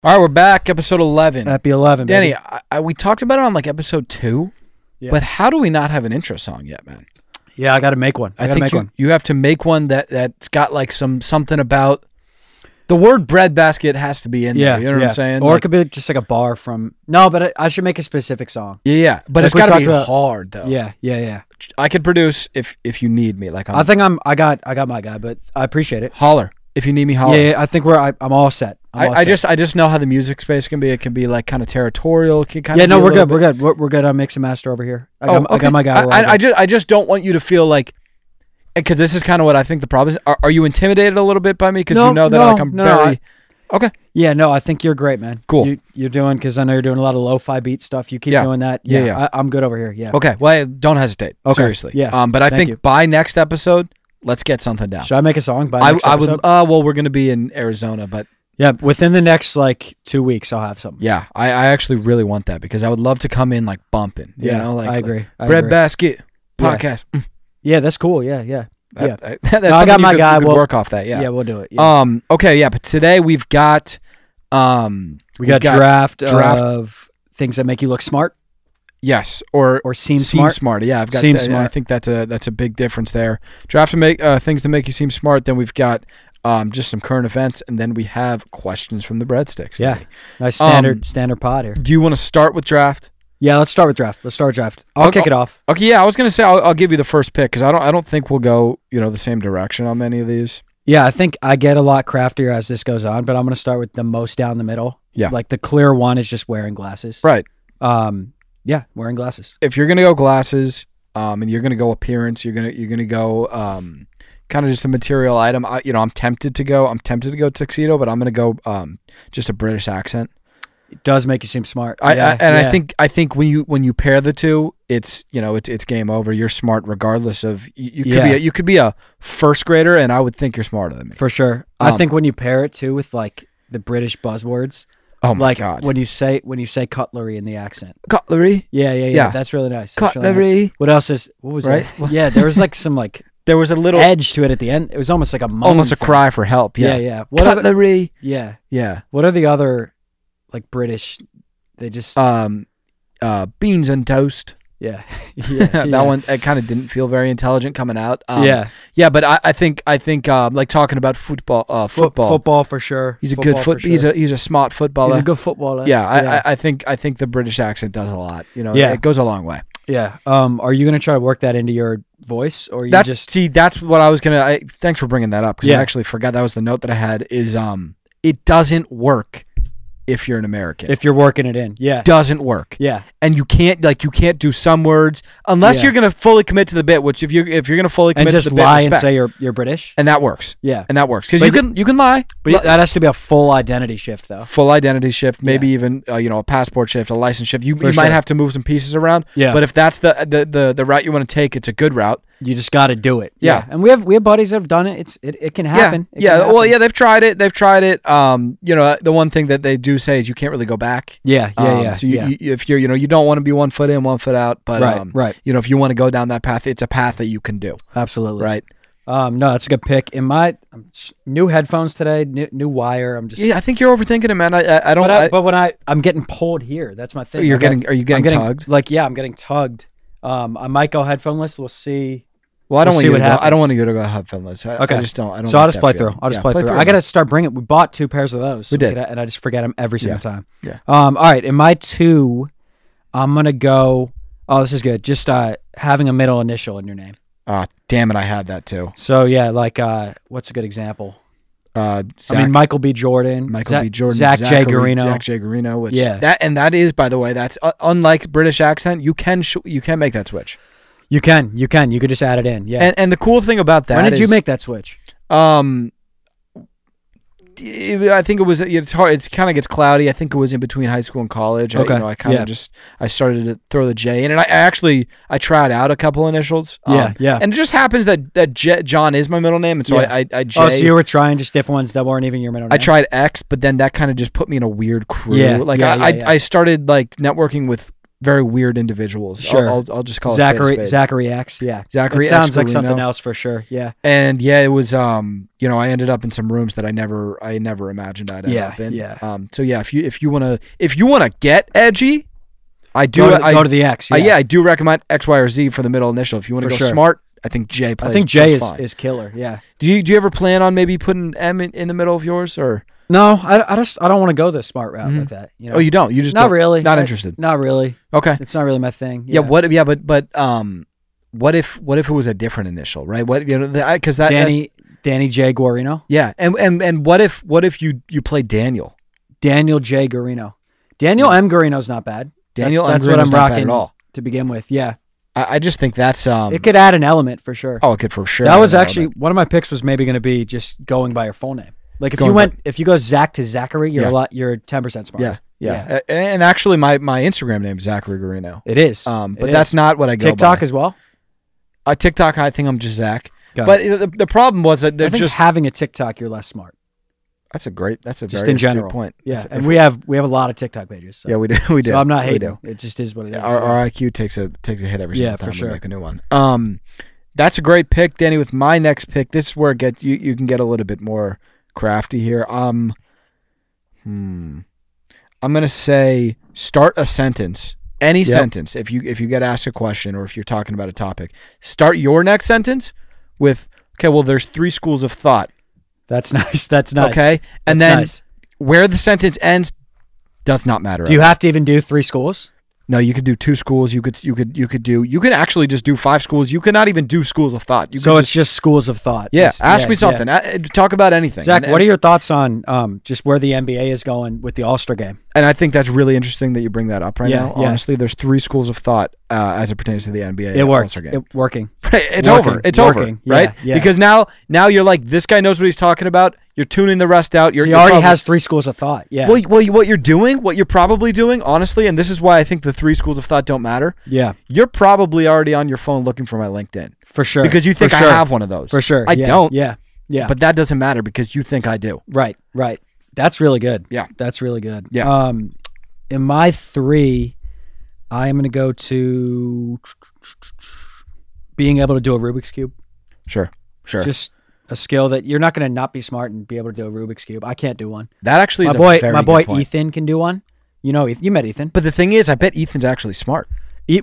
All right, we're back. Episode 11. Happy 11, Danny, baby. we talked about it on like episode 2, but how do we not have an intro song yet, man? Yeah, I got to make one. I got to make one. You have to make one that's got like something about the word breadbasket has to be in there. You know what I'm saying? Or it could be just like a bar from. No, but I should make a specific song. Yeah, but it's got to be hard though. Yeah. I could produce if you need me. Like I think I got my guy, but I appreciate it. Holler. If you need me, holler. Yeah, I think I'm all set. I just know how the music space can be. It can be like kind of territorial. It can kind of we're good. We're good. I'm mix and master over here. I got my guy. I just don't want you to feel like, because this is kind of what I think the problem is. Are you intimidated a little bit by me? Because you know that I'm very okay. Yeah, no, I think you're great, man. Cool. You're doing, because I know you're doing a lot of lo-fi beat stuff. You keep doing that. Yeah. I'm good over here. Yeah. Okay. Well, don't hesitate. Okay. Seriously. Yeah. But I think by next episode, let's get something down. Should I make a song by next episode? Well, we're going to be in Arizona, but yeah, within the next like 2 weeks, I'll have something. Yeah, I actually really want that, because I would love to come in like bumping. You know, like, I agree. Breadbasket podcast. Yeah, that's cool. Yeah. I got my guy. We'll work off that. Yeah, we'll do it. Yeah. Okay. Yeah, but today we've got draft of things that make you look smart. Yes, or seem smart. Yeah, I've got. Smart. I think that's a big difference there. Draft to make things to make you seem smart. Then we've got just some current events, and then we have questions from the breadsticks. Yeah, nice standard pod here. Do you want to start with draft? Yeah, let's start with draft. I'll kick it off. Okay, yeah, I was gonna say I'll give you the first pick, because I don't think we'll go the same direction on many of these. Yeah, I think I get a lot craftier as this goes on, but I'm gonna start with the most down the middle. Yeah, like the clear one is just wearing glasses. Right. Yeah, wearing glasses. If you're gonna go glasses, and you're gonna go appearance, you're gonna go kind of just a material item. I'm tempted to go tuxedo, but I'm gonna go just a British accent. It does make you seem smart. I think when you pair the two, it's game over. You're smart regardless of you could be a first grader, and I would think you're smarter than me for sure. I think when you pair it too with like the British buzzwords. Oh my God! When you say cutlery in the accent, cutlery. Yeah. That's really nice. Cutlery. Really nice. What else is? What was right? That? Yeah, there was like some like there was a little edge to it at the end. It was almost like almost a cry for help. Yeah. What cutlery. Yeah. What are the other like British? They just beans and toast. Yeah. That one, it kind of didn't feel very intelligent coming out. Yeah, but I think like talking about football. Football for sure. He's a good he's a smart footballer. He's a good footballer. Yeah, I think the British accent does a lot. It goes a long way. Yeah. Are you gonna try to work that into your voice, or that's what I was gonna. Thanks for bringing that up, because I actually forgot that was the note that I had. Is it doesn't work if you're an American. If you're working it in. Yeah. Doesn't work. Yeah. And you can't do some words unless you're going to fully commit to the bit, which if you're going to fully commit to the bit, lie and say you're British. And that works. Yeah. And that works. Because you can lie. But that has to be a full identity shift though. Full identity shift, maybe even a passport shift, a license shift. You might have to move some pieces around. Yeah. But if that's the route you want to take, it's a good route. You just got to do it. Yeah. And we have buddies that have done it. It can happen. Well, they've tried it. The one thing that they do say is you can't really go back. Yeah. So if you're you don't want to be 1 foot in, 1 foot out, but right. If you want to go down that path, it's a path that you can do. Absolutely. Right. No, that's a good pick. In my new headphones today, new wire. I think you're overthinking it, man. I don't. But when I'm getting pulled here, that's my thing. Are you getting tugged? I'm getting tugged. I might go headphoneless. We'll see. Well, I don't want you to go headphoneless. Okay. I just don't. So I'll just play through. I got to start bringing. We bought 2 pairs of those. We did, and I just forget them every single time. Yeah. All right. In my 2, I'm gonna go. Oh, this is good. Just having a middle initial in your name. Damn it! I had that too. So yeah, like what's a good example? Michael B. Jordan. Zach J. Garino. Which that is, by the way, that's unlike British accent. You can make that switch. You can just add it in. Yeah. And the cool thing about that, when did you make that switch? I think it was. It's hard. It kind of gets cloudy. I think it was in between high school and college. Okay. I started to throw the J in, and I tried out a couple initials. Yeah. And it just happens that John is my middle name, and so I J. Oh, so you were trying just different ones that weren't even your middle name. I tried X, but then that kind of just put me in a weird crew. I started like networking with very weird individuals. Sure. I'll just call Zachary, it spade. Zachary X. Yeah. Zachary It sounds X like Guarino. something else for sure. Yeah. And yeah, it was you know, I ended up in some rooms that I never imagined I'd end up in. Yeah. So yeah, if you wanna get edgy, I do go to the X. Yeah. I do recommend X, Y, or Z for the middle initial. If you want to go smart, I think J plays. I think J is killer. Yeah. Do you ever plan on maybe putting M in the middle of yours or? No, I don't want to go the smart route like that. You know? Oh, you don't? You just not really not interested? Not really. Okay, it's not really my thing. Yeah. What if it was a different initial, right? What because Danny J Guarino. Yeah, and what if you play Daniel J Guarino? Daniel M Guarino's not bad. That's what I'm rocking at all to begin with. Yeah. I just think that's it could add an element for sure. Oh, it could for sure. That was actually one of my picks was maybe going to be just going by your full name. Like if you go Zach to Zachary, you're you're 10% smarter. Yeah. And actually my Instagram name is Zachary Guarino. It is. But that's not what I go TikTok by. as well? TikTok, I think I'm just Zach. But the problem was that they're just having a TikTok, you're less smart. That's a very astute point. Yeah, and we have a lot of TikTok pages. So. Yeah, we do. So I'm not hating. It just is what it is. Our IQ takes a hit every single time for sure. we make a new one. That's a great pick, Danny. With my next pick, this is where you can get a little bit more crafty here. I'm gonna say start a sentence. Any sentence. If you get asked a question or if you're talking about a topic, start your next sentence with well, there's 3 schools of thought. That's nice. That's nice. Okay. And then where the sentence ends does not matter. Do you have to even do 3 schools? No, you could do 2 schools. You can actually just do 5 schools. You could not even do schools of thought. It's just schools of thought. Yeah. Ask me something. Talk about anything. Zach, what are your thoughts on just where the NBA is going with the All-Star game? And I think that's really interesting that you bring that up right now. Yeah. Honestly, there's 3 schools of thought as it pertains to the NBA. It works. All-Star game. Working. It's over. It's over. Right? Yeah. Because now you're like, this guy knows what he's talking about. You're tuning the rest out. He already has 3 schools of thought. Yeah. Well, what you're probably doing, honestly, and this is why I think the 3 schools of thought don't matter. Yeah. You're probably already on your phone looking for my LinkedIn. For sure. Because you think I have one of those. For sure. I don't. Yeah. But that doesn't matter because you think I do. Right. That's really good. Yeah. That's really good. Yeah. In my 3, I am going to go to being able to do a Rubik's Cube. Sure. Just a skill that you're not going to not be smart and be able to do a Rubik's Cube. I can't do one. That actually is my boy Ethan can do one. You know, you met Ethan. But the thing is, I bet Ethan's actually smart.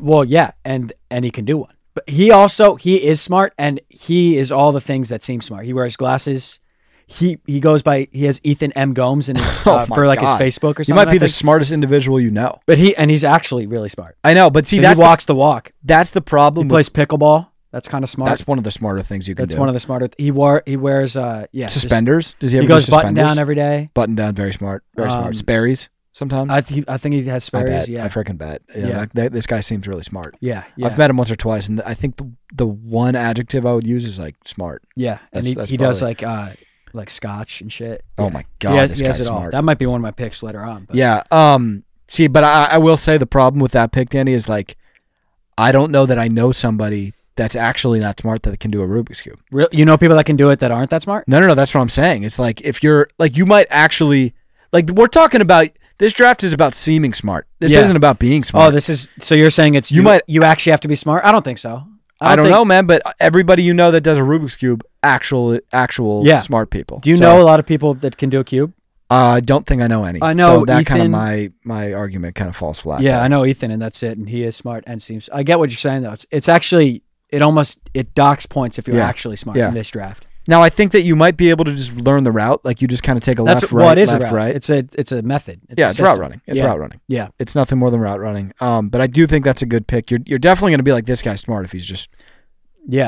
Well, yeah, and he can do one. But he is smart, and he is all the things that seem smart. He wears glasses. He goes by, he has Ethan M. Gomes in his, his Facebook or something. You might be the smartest individual you know. But he's actually really smart. I know, but see, he walks the walk. That's the problem. He plays pickleball. That's kind of smart. That's one of the smarter things you can do. That's one of the smarter. He wears suspenders. Does he ever He goes button down every day. Button down, very smart. Very smart. Sperry's sometimes. I think he has Sperry's. I freaking bet. This guy seems really smart. Yeah. I've met him once or twice, and I think the one adjective I would use is like smart. Yeah, and he does like scotch and shit. Oh my god, he has it all. That might be one of my picks later on. But. Yeah. See, but I will say the problem with that pick, Danny, is like I don't know that I know somebody that's actually not smart that can do a Rubik's Cube. You know people that can do it that aren't that smart? No. That's what I'm saying. It's like if you're like you might actually like we're talking about. This draft is about seeming smart. This isn't about being smart. Oh, this is so you're saying it's you actually have to be smart? I don't think so. I don't know, man, but everybody you know that does a Rubik's Cube, actual smart people. Do you know a lot of people that can do a cube? I don't think I know any. I know so that Ethan, kind of my argument kind of falls flat. Yeah, I know Ethan, and that's it. And he is smart and seems. I get what you're saying though. It's actually it docks points if you're actually smart in this draft. Now I think that you might be able to just learn the route, like you just kind of take a left, right, left, right. It's a method. It's route running. It's route running. Yeah, it's nothing more than route running. But I do think that's a good pick. You're definitely going to be like this guy's smart if he's just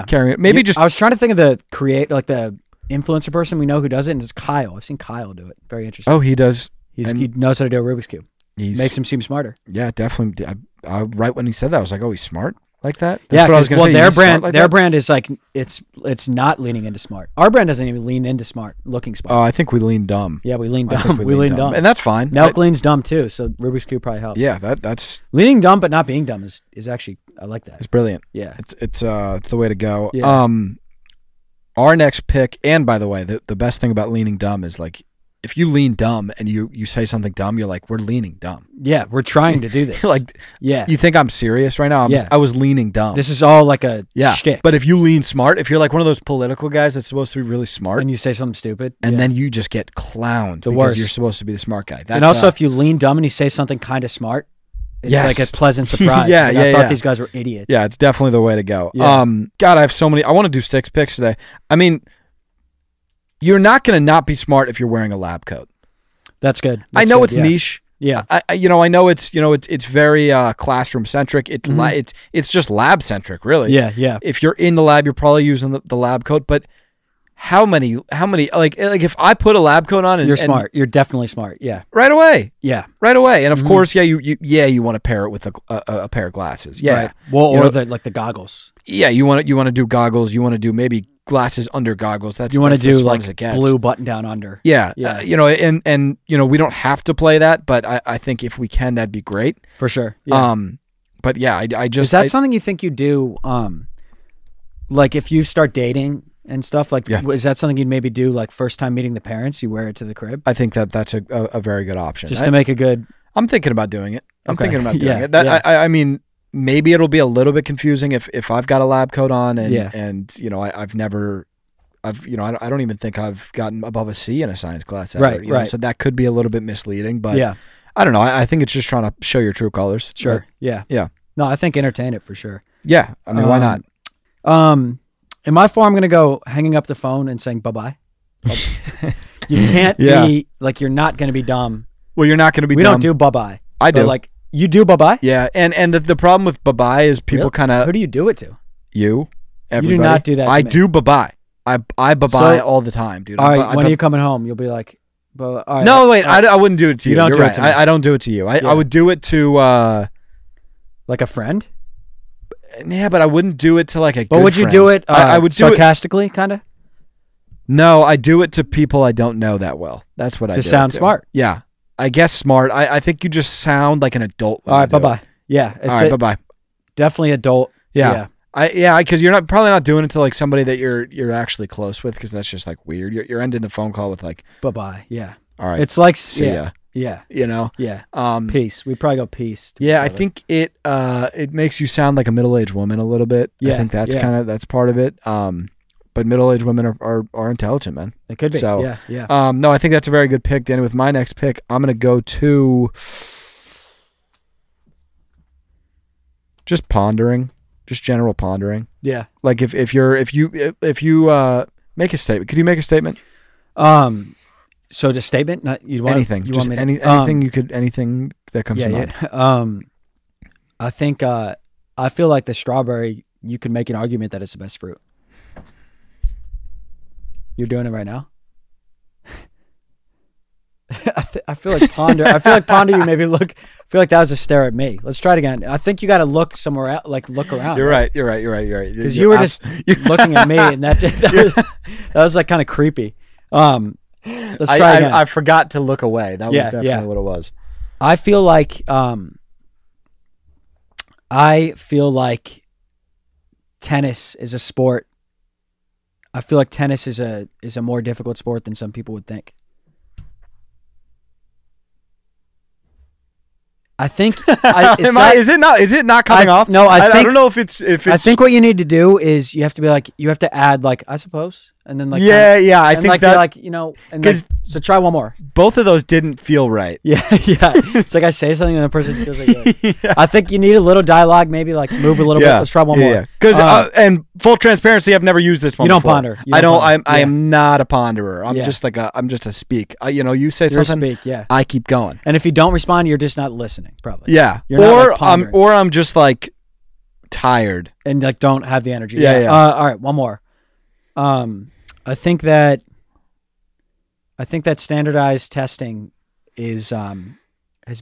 carrying it. Maybe just. I was trying to think of the the influencer person we know who does it, and it's Kyle. I've seen Kyle do it. Very interesting. Oh, he does. He knows how to do a Rubik's Cube. Makes him seem smarter. Yeah, definitely. Right when he said that, I was like, oh, he's smart like that. That's what I was going to say. Their brand is like it's not leaning into smart. Our brand doesn't even lean into smart, looking smart. Oh, I think we lean dumb. Yeah, we lean dumb. We lean dumb, and that's fine. Nelk leans dumb too, so Rubik's Cube probably helps. Yeah, that's leaning dumb but not being dumb is actually I like that. It's brilliant. Yeah, it's the way to go. Yeah. Our next pick, and by the way, the best thing about leaning dumb is like if you lean dumb and you say something dumb, you're like, we're leaning dumb. Yeah, we're trying to do this. Like, yeah, you think I'm serious right now? I was leaning dumb. This is all like a shtick. But if you lean smart, if you're like one of those political guys that's supposed to be really smart, and you say something stupid, and then you just get clowned because you're supposed to be the smart guy. And also, if you lean dumb and you say something kind of smart, it's like a pleasant surprise. I thought these guys were idiots. Yeah, it's definitely the way to go. Yeah. God, I have so many. I want to do 6 picks today. I mean, you're not going to not be smart if you're wearing a lab coat. That's good. I know it's niche. Yeah. I know it's very classroom centric. It's just lab centric, really. Yeah, yeah. If you're in the lab, you're probably using the lab coat. But how many like if I put a lab coat on and you're smart, you're definitely smart. Yeah. Right away. Yeah. Right away. And of course, you want to pair it with a pair of glasses. Yeah. Right. Well, or the goggles. Yeah, you want to do goggles. You want to do maybe glasses under goggles. You want to do like blue button down under. Yeah, yeah. And we don't have to play that, but I think if we can, that'd be great for sure. Yeah. But yeah, I just is that something you think you do? Like if you start dating and stuff, like is that something you'd maybe do? Like first time meeting the parents, you wear it to the crib. I think that's a very good option. Just to make a good. I'm thinking about doing it. I'm thinking about doing it. I mean. Maybe it'll be a little bit confusing if I've got a lab coat on and I don't even think I've gotten above a C in a science class ever. Right. So that could be a little bit misleading, but I don't know. I think it's just trying to show your true colors. Sure. Yeah. Yeah. No, I think entertain it for sure. Yeah. I mean, why not? In my form, I'm going to go hanging up the phone and saying bye-bye. You can't be like, you're not going to be dumb. Well, you're not going to be dumb. We don't do bye-bye. I do. Like, you do bye-bye? Yeah, and the problem with bye-bye is people kind of... Who do you do it to? You. Everybody. You do not do that to I do bye-bye. I bye-bye all the time, dude. All right, when are you coming home? You'll be like... All right, no, wait, I wouldn't do it to you. You're right. I don't do it to you. I would do it to... like a friend? Yeah, but I wouldn't do it to like a good But would you friend. do it I would do sarcastically, kind of? No, I do it to people I don't know that well. That's what I do. To sound smart? Yeah. I guess smart. I think you just sound like an adult. All right, bye-bye. Yeah. All right, bye-bye. Definitely adult. Yeah. Because you're probably not doing it to like somebody that you're actually close with, because that's just like weird. You're ending the phone call with like bye-bye. Yeah. All right. It's like see ya. Yeah. Yeah. Peace. We probably go peace. Yeah, I think it makes you sound like a middle-aged woman a little bit. Yeah. I think that's part of it. But middle-aged women are intelligent, man. They could be. So, yeah. No, I think that's a very good pick, Danny. With my next pick, I'm gonna go to just pondering, just general pondering. Yeah. Like if you make a statement, could you make a statement? So the statement, not you want anything, you just want me to, anything that comes to mind. Yeah. I think I feel like the strawberry. You could make an argument that it's the best fruit. You're doing it right now. I feel like ponder. I feel like ponder. You maybe look. I feel like that was a stare at me. Let's try it again. I think you got to look somewhere else. Like look around. You're right. You're right. Because you were just looking at me, and that was like kind of creepy. Let's try again. I forgot to look away. That was definitely what it was. I feel like tennis is a sport. I feel like tennis is a more difficult sport than some people would think. I think is it not coming off? No, I don't know if it's I think what you need to do is you have to add like I suppose, and then like I think like that like and like, so try one more. Both of those didn't feel right. Yeah. It's like I say something and the person just goes like I think you need a little dialogue, maybe like move a little bit. Let's try one more. Because and full transparency, I've never used this one. You don't before. ponder. I am not a ponderer. I'm just a speak. You say something. Speak, I keep going. And if you don't respond, you're just not listening. Probably. Yeah. Or I'm just like tired and like don't have the energy. Yeah. All right, one more. I think that standardized testing is has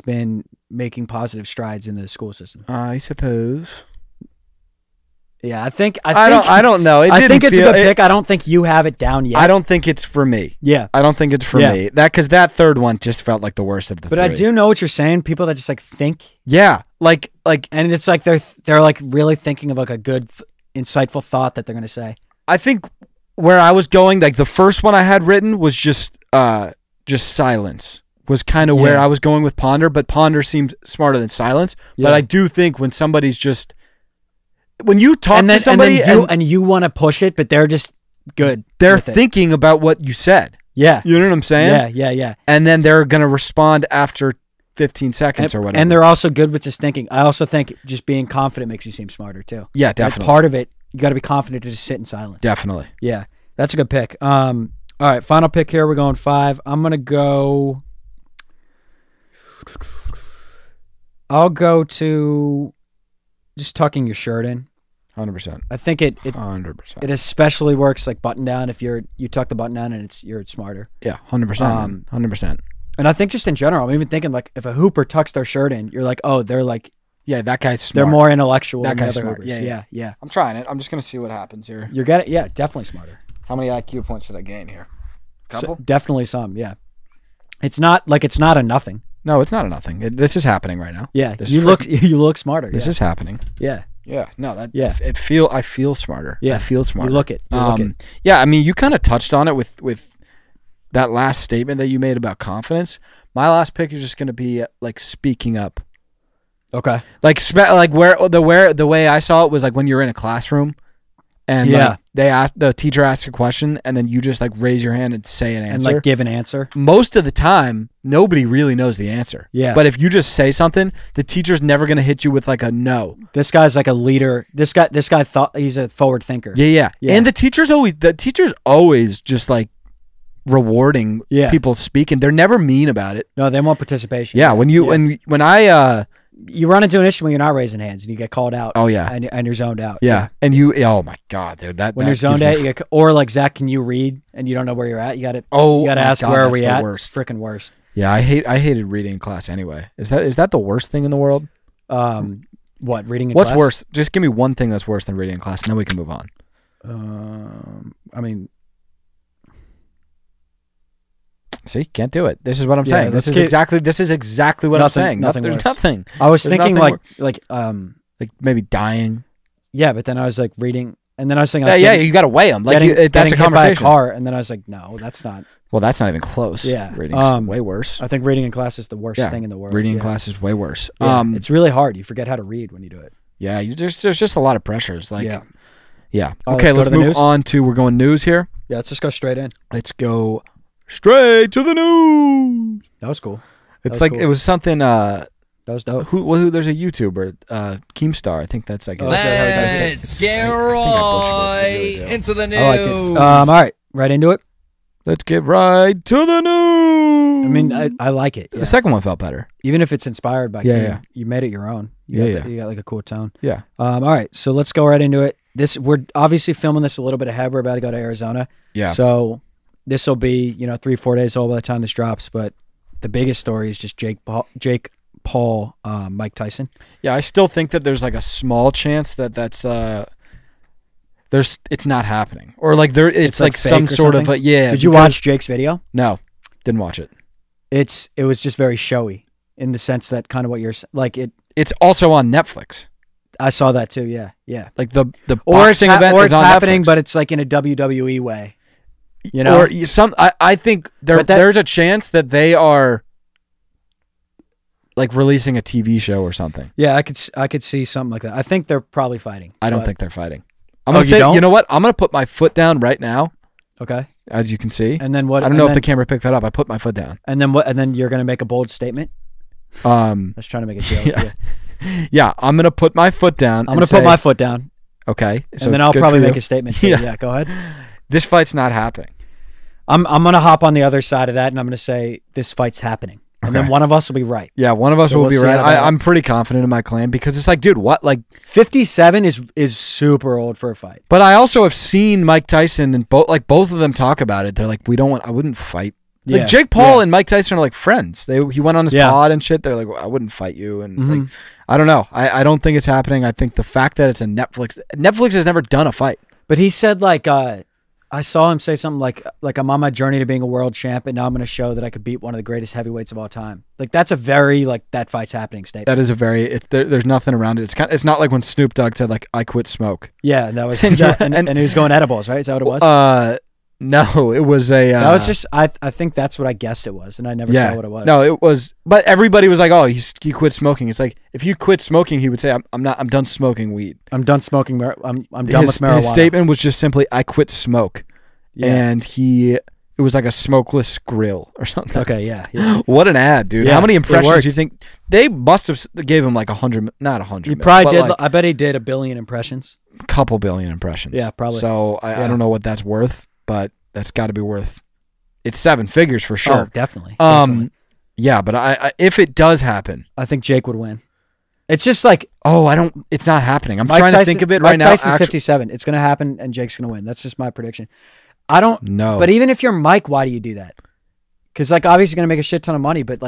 been making positive strides in the school system. I suppose. Yeah, I think I don't know. I think it's a good pick. I don't think you have it down yet. I don't think it's for me. Yeah, I don't think it's for me. Because that third one just felt like the worst of the three. But I do know what you're saying. People that just like think. Yeah, like, and it's like they're like really thinking of like a good, insightful thought that they're gonna say. I think where I was going, like the first one I had written was just silence was kind of where I was going with ponder, but ponder seemed smarter than silence. Yeah. But I do think when somebody's just when you talk to somebody and you want to push it, but they're just good. They're thinking about what you said. Yeah. You know what I'm saying? Yeah. And then they're going to respond after 15 seconds or whatever. And they're also good with just thinking. I also think just being confident makes you seem smarter too. Yeah, definitely. Like part of it, you got to be confident to just sit in silence. Definitely. Yeah. That's a good pick. All right, final pick here. We're going 5. I'm going to go... I'll go to just tucking your shirt in. 100%. I think it 100%. It especially works like button down if you tuck the button down and you're smarter. Yeah, 100%. 100%. And I think just in general, I'm even thinking like if a hooper tucks their shirt in, you're like, oh, they're like, yeah, that guy's smart. They're more intellectual that than guy's other smart. hoopers. Yeah. I'm trying it. I'm just gonna see what happens here. You're getting definitely smarter. How many IQ points did I gain here? Couple? Definitely some. Yeah. It's not a nothing. No, it's not a nothing. This is happening right now. Yeah, you look smarter. This is happening. Yeah. No, I feel smarter. Yeah, I feel smarter. You look it. Yeah, I mean, you kind of touched on it with that last statement that you made about confidence. My last pick is just going to be like speaking up. Okay. Like where the way I saw it was like when you're in a classroom and like the teacher asks a question and then you just like raise your hand and say an answer. And like give an answer. Most of the time, nobody really knows the answer. Yeah. But if you just say something, the teacher's never going to hit you with like a no. This guy's like a leader. This guy thought he's a forward thinker. Yeah. And the teacher's always just like rewarding people speaking. They're never mean about it. No, they want participation. Yeah. When I you run into an issue when you're not raising hands and you get called out. Oh yeah, and you're zoned out. Yeah, and oh my god, dude, when you're zoned out, you get, or like Zach, can you read and you don't know where you're at? You got to ask where are we at. It's freaking worst. Yeah, I hated reading in class anyway. Is that the worst thing in the world? What reading in What's class? worse? Just give me one thing that's worse than reading in class, and then we can move on. I mean. See, can't do it. This is what I'm saying. This is exactly what I'm saying. There's nothing. I was thinking like maybe dying. Yeah, but then I was like reading, and then I was thinking, you got to weigh them. Like that's a conversation. By a car, and then I was like, no, that's not. Well, that's not even close. Yeah, reading's way worse. I think reading in class is the worst thing in the world. Reading in class is way worse. It's really hard. You forget how to read when you do it. Yeah, there's just a lot of pressures. Like, yeah. Oh, okay, let's move on to we're going news here. Yeah, let's just go straight in. Let's go. Straight to the news. That was cool. It was something. That was dope. Who? There's a YouTuber, Keemstar. I think that's like. Let's get right into the news. I like it. All right, right into it. Let's get right to the news. I mean, I like it. Yeah. The second one felt better, even if it's inspired by. Yeah. You made it your own. You got like a cool tone. Yeah. All right, so let's go right into it. We're obviously filming this a little bit ahead. We're about to go to Arizona. Yeah. So. This will be, 3-4 days old by the time this drops, but the biggest story is just Jake Paul, Mike Tyson. Yeah, I still think that there's like a small chance that's it's not happening, or like it's like some sort of Did you watch Jake's video? No, didn't watch it. It was just very showy in the sense that kind of what you're like it. It's also on Netflix. I saw that too. Yeah. Like the boxing event is on happening, Netflix. But it's like in a WWE way. Or I think there's a chance that they are like releasing a TV show or something. Yeah, I could see something like that. I think they're probably fighting. I don't think they're fighting. I'm gonna say, you know what? I'm gonna put my foot down right now. Okay. As you can see. And then what? I don't know if the camera picked that up. I put my foot down. And then what? And then you're gonna make a bold statement. I was trying to make a joke. Yeah, I'm gonna put my foot down. I'm gonna put my foot down. Okay. And then I'll probably make a statement too. Yeah, go ahead. This fight's not happening. I'm gonna hop on the other side of that, and I'm gonna say this fight's happening, and then one of us will be right. Yeah, one of us will be right. I'm pretty confident in my claim because it's like, dude, what? Like 57 is super old for a fight. But I also have seen Mike Tyson and both of them talk about it. They're like, I wouldn't fight. Like Jake Paul and Mike Tyson are like friends. He went on his pod and shit. They're like, I wouldn't fight you, and like, I don't know. I don't think it's happening. I think the fact that it's a Netflix has never done a fight. But he said like I saw him say something like I'm on my journey to being a world champ, and now I'm going to show that I could beat one of the greatest heavyweights of all time. Like that's a very that fight's happening statement. That is a very there's nothing around it. It's not like when Snoop Dogg said like I quit smoke. Yeah, that was and he was going edibles, right? Is that what it was? No, it was a. That was just I think that's what I guessed it was, and I never saw what it was. No, it was. But everybody was like, "Oh, he quit smoking." It's like if you quit smoking, he would say, "I'm done smoking weed. I'm done smoking. I'm done with marijuana." His statement was just simply, "I quit smoke," and it was like a smokeless grill or something. Okay, yeah. What an ad, dude! Yeah, how many impressions do you think they must have gave him? Like 100, not 100. He probably did. I bet he did 1 billion impressions. A couple billion impressions. Yeah, probably. So I don't know what that's worth. But that's got to be worth. It's 7 figures for sure. Oh, definitely. Yeah, but I if it does happen, I think Jake would win. It's just like it's not happening. I'm trying to think of it right now. Mike Tyson's 57. It's going to happen, and Jake's going to win. That's just my prediction. I don't know. But even if you're Mike, why do you do that? Because obviously, you're going to make a shit ton of money, but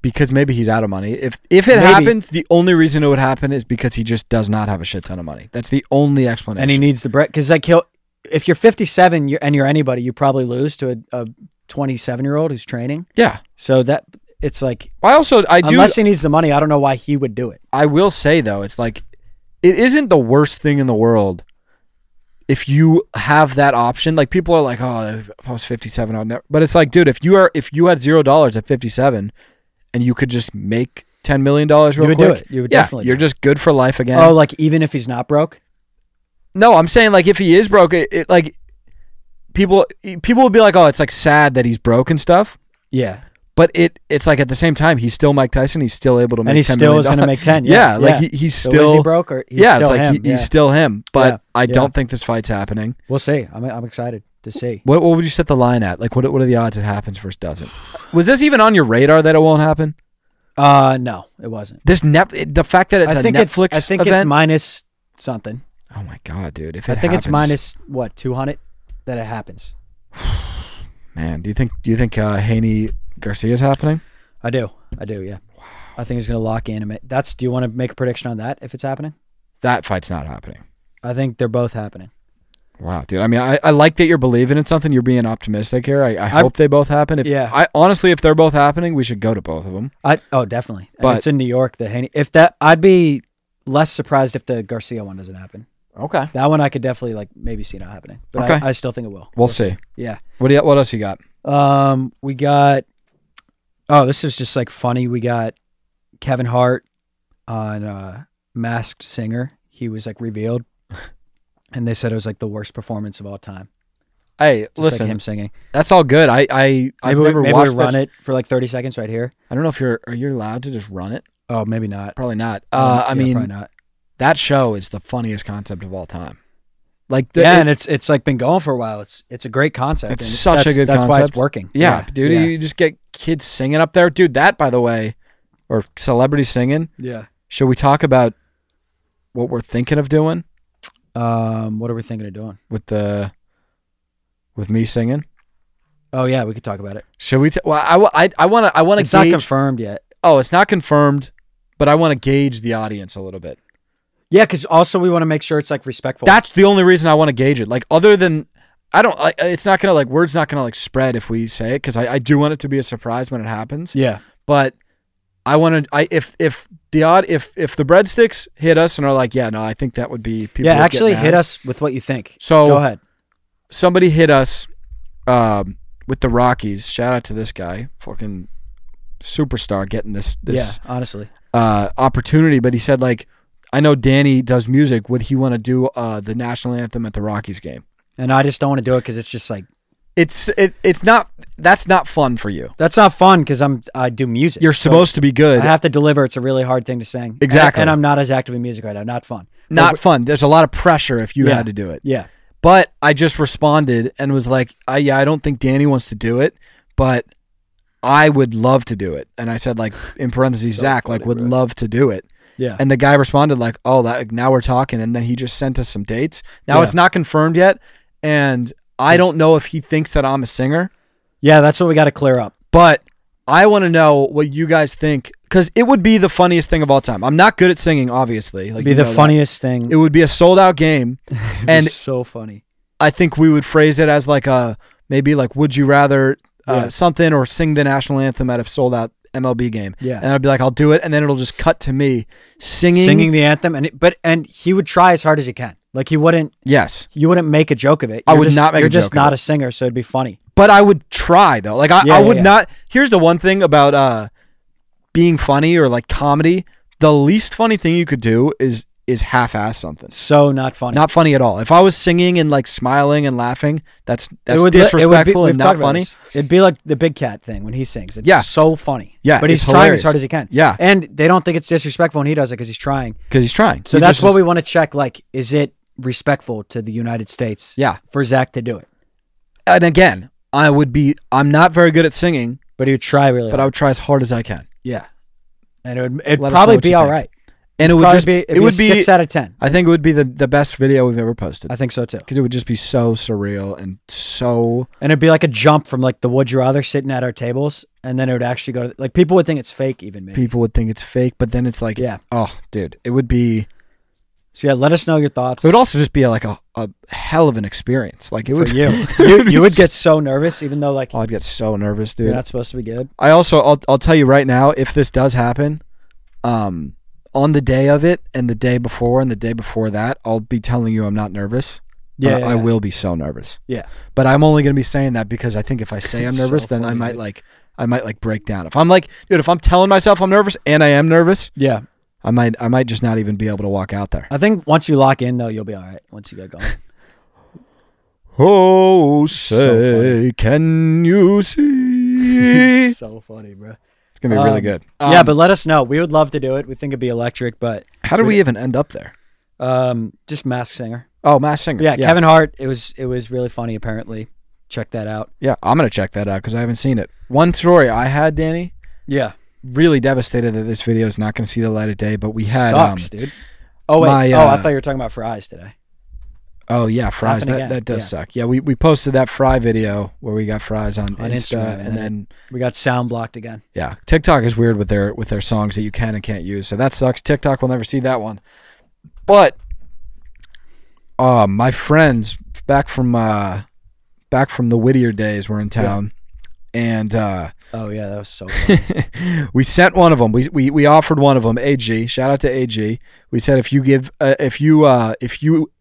because maybe he's out of money. If it happens, the only reason it would happen is because he just does not have a shit ton of money. That's the only explanation. And he needs the bread because if you're 57 and you're anybody, you probably lose to a 27-year-old who's training. Yeah. So that it's like unless he needs the money, I don't know why he would do it. I will say though, it's like it isn't the worst thing in the world if you have that option. Like people are like, "Oh, if I was 57, I'd never." But it's like, dude, if you had $0 at 57 and you could just make $10 million real quick, you would do it. You would definitely. You're just good for life again. Oh, like even if he's not broke. No, I'm saying like if he is broke, it like people would be like, "Oh, it's like sad that he's broke and stuff." Yeah, but it's like at the same time he's still Mike Tyson. He's still able to make. And he $10 still million. is going to make 10. Yeah, like he's so still. Is he broke or he's it's still like him? He's still him. But I don't think this fight's happening. We'll see. I'm excited to see. What would you set the line at? Like what are the odds it happens versus doesn't? Was this even on your radar that it won't happen? No, it wasn't. The fact that it's a Netflix I think event? It's minus something. Oh my god, dude! I think it's minus 200 that it happens. Man, do you think Haney Garcia is happening? I do. Yeah. Wow. I think he's going to lock in. Do you want to make a prediction on that if it's happening? That fight's not happening. I think they're both happening. Wow, dude. I mean, I like that you're believing in something. You're being optimistic here. I hope they both happen. Honestly, if they're both happening, we should go to both of them. Definitely. But it's in New York. The Haney. I'd be less surprised if the Garcia one doesn't happen. Okay. That one I could definitely maybe see not happening. But okay. I still think it will. We'll see. Yeah. What else you got? We got. Oh, this is just funny. We got Kevin Hart on Masked Singer. He was revealed, and they said it was the worst performance of all time. Hey, just listen, him singing. That's all good. I've never watched. Maybe run it for 30 seconds right here. I don't know if are you allowed to just run it? Oh, maybe not. Probably not. I mean, probably not. That show is the funniest concept of all time. And it's been going for a while. It's a great concept. It's such a good concept. That's why it's working. Yeah, dude. Yeah. You just get kids singing up there, dude. That, by the way, or celebrities singing. Yeah. Should we talk about what we're thinking of doing? What are we thinking of doing with me singing? Oh yeah, we could talk about it. Should we? Well, I want to. It's not confirmed yet. Oh, it's not confirmed, but I want to gauge the audience a little bit. Yeah, because also we want to make sure it's respectful. That's the only reason I want to gauge it. Other than it's not gonna word's not gonna spread if we say it, because I do want it to be a surprise when it happens. Yeah, but I want to. If the breadsticks hit us and are I think that would be people. Yeah, actually hit us with what you think. So go ahead. Somebody hit us with the Rockies. Shout out to this guy, fucking superstar, getting this. Yeah, honestly, opportunity. But he said I know Danny does music. Would he want to do the national anthem at the Rockies game? And I just don't want to do it because it's just it's not. That's not fun for you. That's not fun because I do music. You're supposed to be good. I have to deliver. It's a really hard thing to sing. Exactly. And I'm not as active in music right now. Not fun. Not fun. There's a lot of pressure if you had to do it. Yeah. But I just responded and was I don't think Danny wants to do it, but I would love to do it. And I said in parentheses, so Zach funny, would love to do it. Yeah. And the guy responded now we're talking. And then he just sent us some dates. Now it's not confirmed yet. And I don't know if he thinks that I'm a singer. Yeah, that's what we got to clear up. But I want to know what you guys think, because it would be the funniest thing of all time. I'm not good at singing, obviously. It'd be the funniest thing. It would be a sold-out game. And so funny. I think we would phrase it as like maybe like would you rather something, or sing the national anthem at a sold out MLB game. Yeah. And I'd be like, I'll do it, and then it'll just cut to me singing the anthem, and he would try as hard as he can. Like he wouldn't. Yes. You wouldn't make a joke of it. I would not make a joke. You're just not a singer, so it'd be funny. But I would try though. Like I would not. Here's the one thing about being funny or like comedy. The least funny thing you could do is half-ass something. So not funny. Not funny at all. If I was singing and like smiling and laughing, that's disrespectful and not funny. It'd be like the Big Cat thing when he sings. It's so funny. Yeah, but he's trying as hard as he can. Yeah. And they don't think it's disrespectful when he does it because he's trying. So He that's what we want to check. Like, is it respectful to the United States? Yeah. For Zach to do it. And again, I'm not very good at singing. But he would try really hard. But I would try as hard as I can. Yeah. And it'd probably be all right. And it would be 6 out of 10. I think it would be the best video we've ever posted. I think so too. Because it would just be so surreal and so. And it'd be like a jump from like the Would You Rather sitting at our tables, and then it would actually go to, like, people would think it's fake even. Maybe people would think it's fake, but then it's like, oh, dude, it would be. So yeah, let us know your thoughts. It would also just be like a hell of an experience. Like it would. You would get so nervous, even though like. Oh, I'd get so nervous, dude. You're not supposed to be good. I'll tell you right now, if this does happen, on the day of it and the day before and the day before that, I'll be telling you I'm not nervous. Yeah, I will be so nervous. Yeah. But I'm only going to be saying that because I think if I say I'm nervous, then I might like break down. If I'm like, dude, if I'm telling myself I'm nervous and I am nervous, yeah, I might just not even be able to walk out there. I think once you lock in though, you'll be all right once you get going. Oh, say, can you see? So funny, bro. It's going to be really good. Yeah, but let us know. We would love to do it. We think it'd be electric, but... How did we even end up there? Just Masked Singer. Oh, Masked Singer. Yeah, Kevin Hart. It was really funny, apparently. Check that out. Yeah, I'm going to check that out because I haven't seen it. One story I had, Danny. Yeah. Really devastated that this video is not going to see the light of day, but we had... Sucks, dude. Oh, wait. I thought you were talking about fries today. Oh, yeah, fries. That does suck. Yeah, we posted that fry video where we got fries on Instagram, and then we got sound blocked again. Yeah, TikTok is weird with their songs that you can and can't use, so that sucks. TikTok will never see that one. But my friends back from the Whittier days were in town, and oh yeah, that was so funny. We sent one of them. We offered one of them, AG. Shout out to AG. We said if you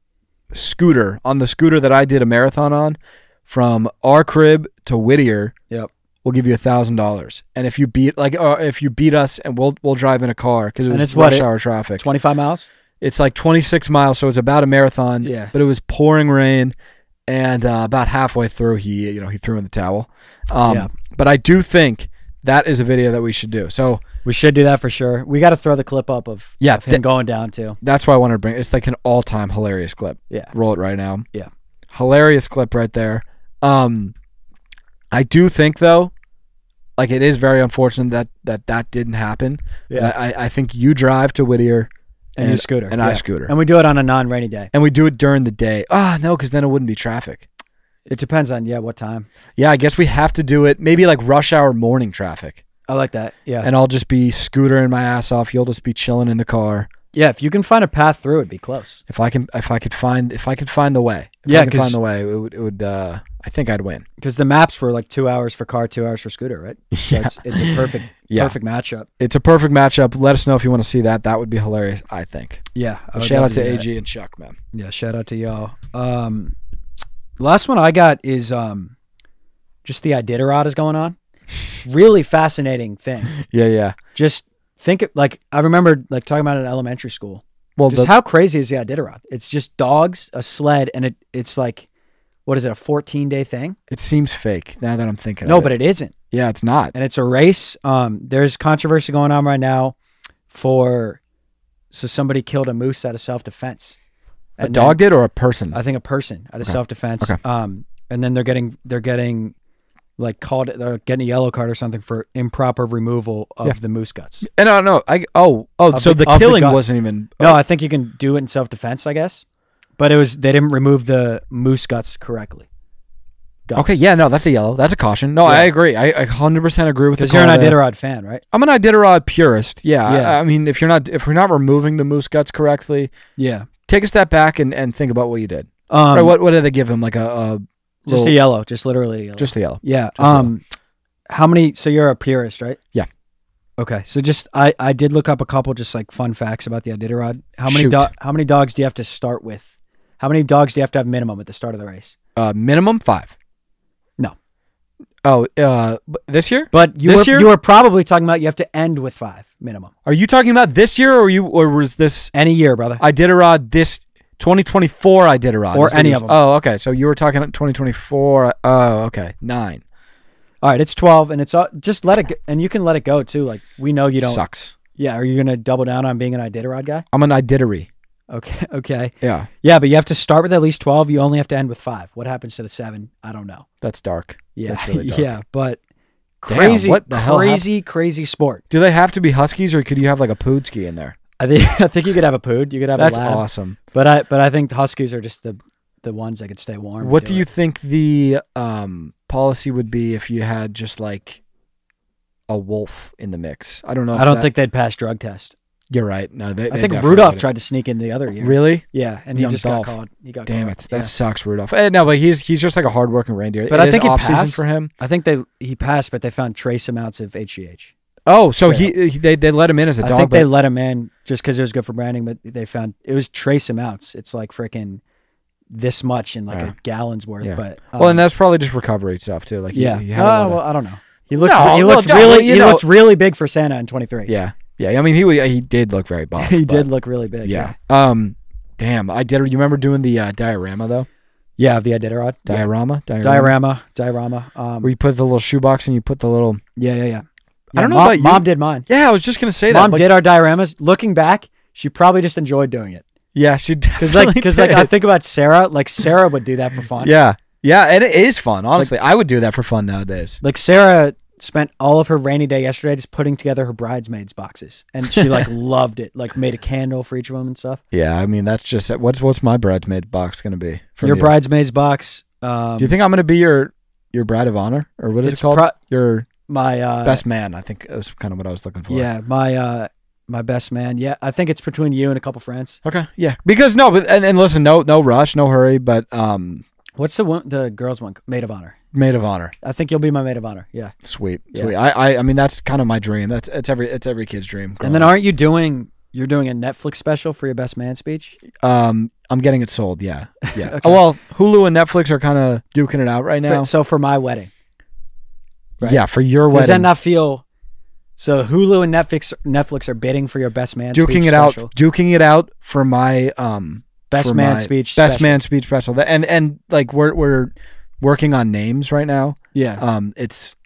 scooter on the scooter that I did a marathon on from our crib to Whittier, we'll give you $1,000. And if you beat us, and we'll drive in a car because it's rush hour traffic. 25 miles. It's like 26 miles, so it's about a marathon. Yeah. But it was pouring rain, and about halfway through, he threw in the towel. But I do think that is a video that we should do. So we should do that for sure. We got to throw the clip up of him going down too. That's why I wanted to bring it. It's like an all-time hilarious clip. Yeah. Roll it right now. Yeah. Hilarious clip right there. I do think though, like it is very unfortunate that didn't happen. Yeah. I think you drive to Whittier and you scooter. And I scooter. And we do it on a non-rainy day. And we do it during the day. No, because then it wouldn't be traffic. It depends on what time. Yeah, I guess we have to do it maybe like rush hour morning traffic. I like that. Yeah. And I'll just be scootering my ass off. You'll just be chilling in the car. Yeah, if you can find a path through, it'd be close. If I could find the way. It would I think I'd win. Because the maps were like 2 hours for car, 2 hours for scooter, right? So it's a perfect matchup. It's a perfect matchup. Let us know if you want to see that. That would be hilarious, I think. Yeah. Shout out to AG and Chuck, man. Yeah, shout out to y'all. Last one I got is just the Iditarod is going on. Really fascinating thing. Yeah. Just think I remember talking about it in elementary school. Well, just how crazy is the Iditarod? It's just dogs, a sled, and it's like, what is it, a 14-day thing? It seems fake now that I'm thinking. No, but it isn't. Yeah, it's not. And it's a race. There's controversy going on right now so somebody killed a moose out of self-defense. A dog did or a person? I think a person out of self-defense. Okay. And then they're getting called, they're getting a yellow card or something for improper removal of the moose guts. And I don't know. So the killing wasn't even. No, I think you can do it in self-defense, I guess. But they didn't remove the moose guts correctly. Okay, yeah, no, that's a yellow. That's a caution. No, I agree. I 100% agree with the call. Because you're an Iditarod fan, right? I'm an Iditarod purist. Yeah. I mean, if we're not removing the moose guts correctly, yeah, take a step back and think about what you did. Right, what did they give him? Like a just a yellow, just literally a yellow. Just a yellow. Yeah. How many? So you're a purist, right? Yeah. Okay. So just I did look up a couple just like fun facts about the Iditarod. How many dogs do you have to start with? How many dogs do you have to have minimum at the start of the race? Minimum 5. No. Oh, this year? But you were probably talking about you have to end with 5 minimum. Are you talking about this year, or was this any year, brother? Iditarod this 2024 Iditarod or any of them? Oh, okay. So you were talking about 2024. Oh, okay. 9. All right, it's 12, and it's just let it go, and you can let it go too. Like we know you don't. Sucks. Yeah, are you gonna double down on being an Iditarod guy? I'm an Iditary. Okay. Yeah. Yeah, but you have to start with at least 12. You only have to end with 5. What happens to the 7? I don't know. That's dark. Yeah, that's really dark. Yeah, but crazy. What the hell? Crazy sport. Do they have to be Huskies, or could you have like a Poodski in there? I think you could have a Pood. You could have that's a lab. Awesome. But I think the Huskies are just the ones that could stay warm. What do you think the policy would be if you had just like a wolf in the mix? I don't know. I don't think they'd pass drug test. You're right. No, I think Rudolph tried to sneak in the other year. Really? Yeah, and he just got caught. Damn it, that sucks, Rudolph. No, but he's just like a hardworking reindeer. But I think off season for him. I think he passed, but they found trace amounts of HGH. Oh, so they let him in as a dog. I think they let him in just because it was good for branding, but they found it was trace amounts. It's like freaking this much in like a gallon's worth. Yeah. But and that's probably just recovery stuff too. Like well, I don't know. He looked really big for Santa in 23. Yeah. Yeah, I mean he did look very buff. He did look really big. Yeah. Damn, I did. You remember doing the diorama though? Yeah, the Iditarod. Diorama. Where you put the little shoebox and you put the little. Yeah. I don't know about you. Mom did mine. Yeah, I was just gonna say that. Mom did our dioramas. Looking back, she probably just enjoyed doing it. Yeah, she definitely because I think about Sarah. Like Sarah would do that for fun. Yeah, and it is fun. Honestly, I would do that for fun nowadays. Like Sarah spent all of her rainy day yesterday just putting together her bridesmaids boxes, and she like loved it. Like made a candle for each of them and stuff. Yeah, I mean that's just what's my bridesmaid box gonna be? Your bridesmaids box. Do you think I'm gonna be your bride of honor, or what is it called? My best man. I think is kind of what I was looking for. Yeah, my best man. Yeah, I think it's between you and a couple friends. Okay, yeah, because and listen, no rush, no hurry, but what's the girls one? Maid of honor. Maid of honor. I think you'll be my maid of honor. Yeah. Sweet. I mean that's kind of my dream. It's every kid's dream. And then aren't you doing a Netflix special for your best man speech? I'm getting it sold. Yeah. Okay. Well, Hulu and Netflix are kind of duking it out right now. So for my wedding. Right? Yeah, for your wedding. Does that not feel? So Hulu and Netflix are bidding for your best man duking speech it special. out, duking it out for my best man speech special. And like we're working on names right now. Yeah. It's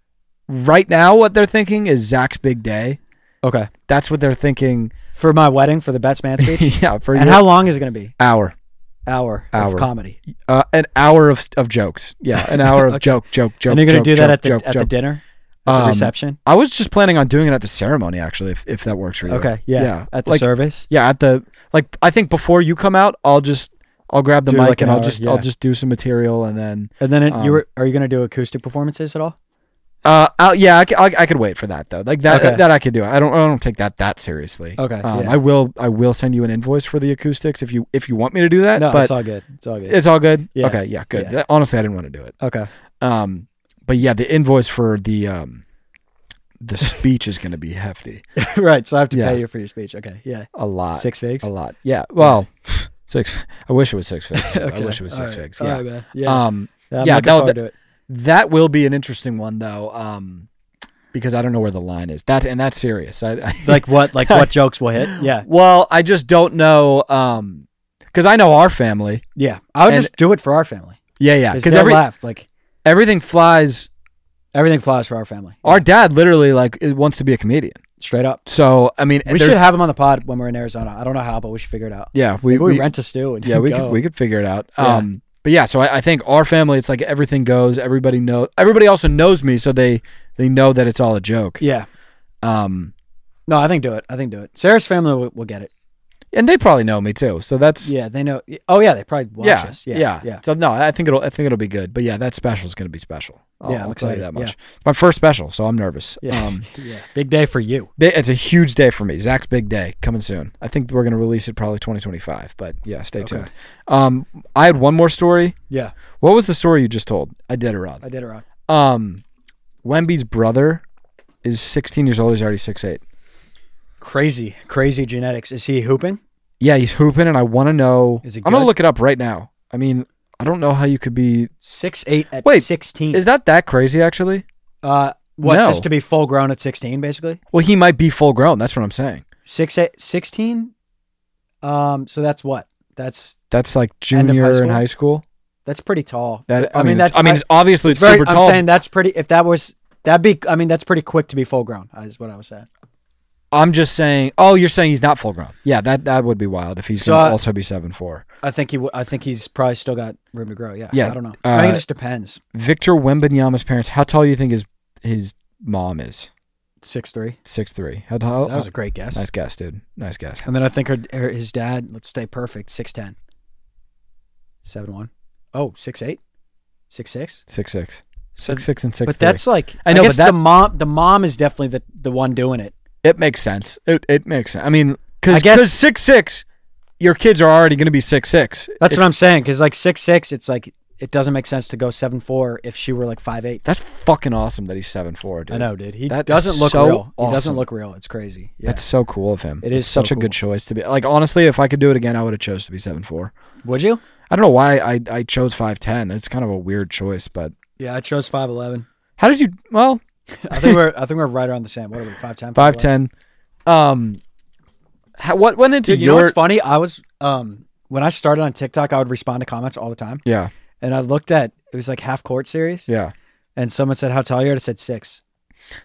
right now what they're thinking is Zach's big day. Okay. That's what they're thinking for my wedding for the best man speech. Yeah. How long is it going to be? Hour of comedy. An hour of jokes. Yeah. An hour of joke. And you're going to do that at the dinner? At the reception? I was just planning on doing it at the ceremony, actually, if that works for you. Okay. Yeah. At the service? Yeah. I think before you come out, I'll grab the mic and I'll just do some material and then. And then are you going to do acoustic performances at all? Yeah, I could wait for that though. Like that, that I could do. I don't take that seriously. Okay. I will send you an invoice for the acoustics if you want me to do that. No, but it's all good. It's all good. Yeah. Okay. Yeah. Good. Yeah. Honestly, I didn't want to do it. Okay. But yeah, the invoice for the speech is going to be hefty. Right. So I have to pay you for your speech. Okay. Yeah. A lot. 6 figs. A lot. Yeah. Well, 6. I wish it was 6 figs. Okay. I wish it was 6 figs. Yeah. All right, man. Yeah. I'm looking forward to it. That will be an interesting one though, because I don't know where the line is. That's serious. Like what jokes will hit? Yeah. Well, I just don't know, because I know our family. Yeah, I would just do it for our family. Yeah, because everything flies for our family. Our dad literally wants to be a comedian. Straight up. So I mean, we should have him on the pod when we're in Arizona. I don't know how, but we should figure it out. Yeah, we rent a stew. And we could figure it out. Yeah. But yeah, so I think our family, it's like everything goes. Everybody also knows me, so they know that it's all a joke. Yeah. No, I think do it. Sarah's family will get it. And they probably know me too. So that's they know. Oh yeah, they probably watch us. Yeah. So no, I think it'll be good. But yeah, that special is going to be special. I'll tell you that much. Yeah. My first special, so I'm nervous. Yeah. Big day for you. It's a huge day for me. Zach's big day coming soon. I think we're going to release it probably 2025. But yeah, stay tuned. I had one more story. Yeah. What was the story you just told? I did it wrong. Wemby's brother is 16 years old. He's already 6'8". Crazy genetics. Is he hooping? Yeah, he's hooping, and I want to know. Is he good? I'm going to look it up right now. I mean, I don't know how you could be 6'8" at 16. Is that crazy, actually? What, no. Just to be full grown at 16, basically? Well, he might be full grown. That's what I'm saying. 6'8", 16? So that's what? That's like junior in high school? That's pretty tall. It's obviously it's super tall. I'm saying that's pretty, that's pretty quick to be full grown, is what I was saying. I'm just saying. Oh, you're saying he's not full grown. Yeah, that would be wild if he's going to also be 7'4". I think he's probably still got room to grow. Yeah. I don't know. I think it just depends. Victor Wembanyama's parents. How tall do you think his mom is? 6'3". 6'3". That was a great guess. Nice guess, dude. Nice guess. And then I think his dad. Let's stay perfect. 6'10". 7'1". Oh, 6'8". 6'6". 6'6". 6'6" and 6'3". But that's like I know. But the mom is definitely the one doing it. It makes sense. It makes sense. I mean, because 6'6", your kids are already going to be 6'6". That's what I'm saying. Because like 6'6", it's like it doesn't make sense to go 7'4" if she were like 5'8". That's fucking awesome that he's 7'4", dude. I know, dude. He that doesn't look so real. Awesome. He doesn't look real. It's crazy. Yeah. That's so cool of him. It is such a good choice to be. Like honestly, if I could do it again, I would have chose to be 7'4". Would you? I don't know why I chose 5'10". It's kind of a weird choice, but yeah, I chose 5'11". How did you? Well, I think we're right around the same. What are we? 5'10". 5'10". What went into you know what's funny? I was when I started on TikTok, I would respond to comments all the time. Yeah. And I looked at it was like half court series. Yeah. And someone said how tall you are. I said 6.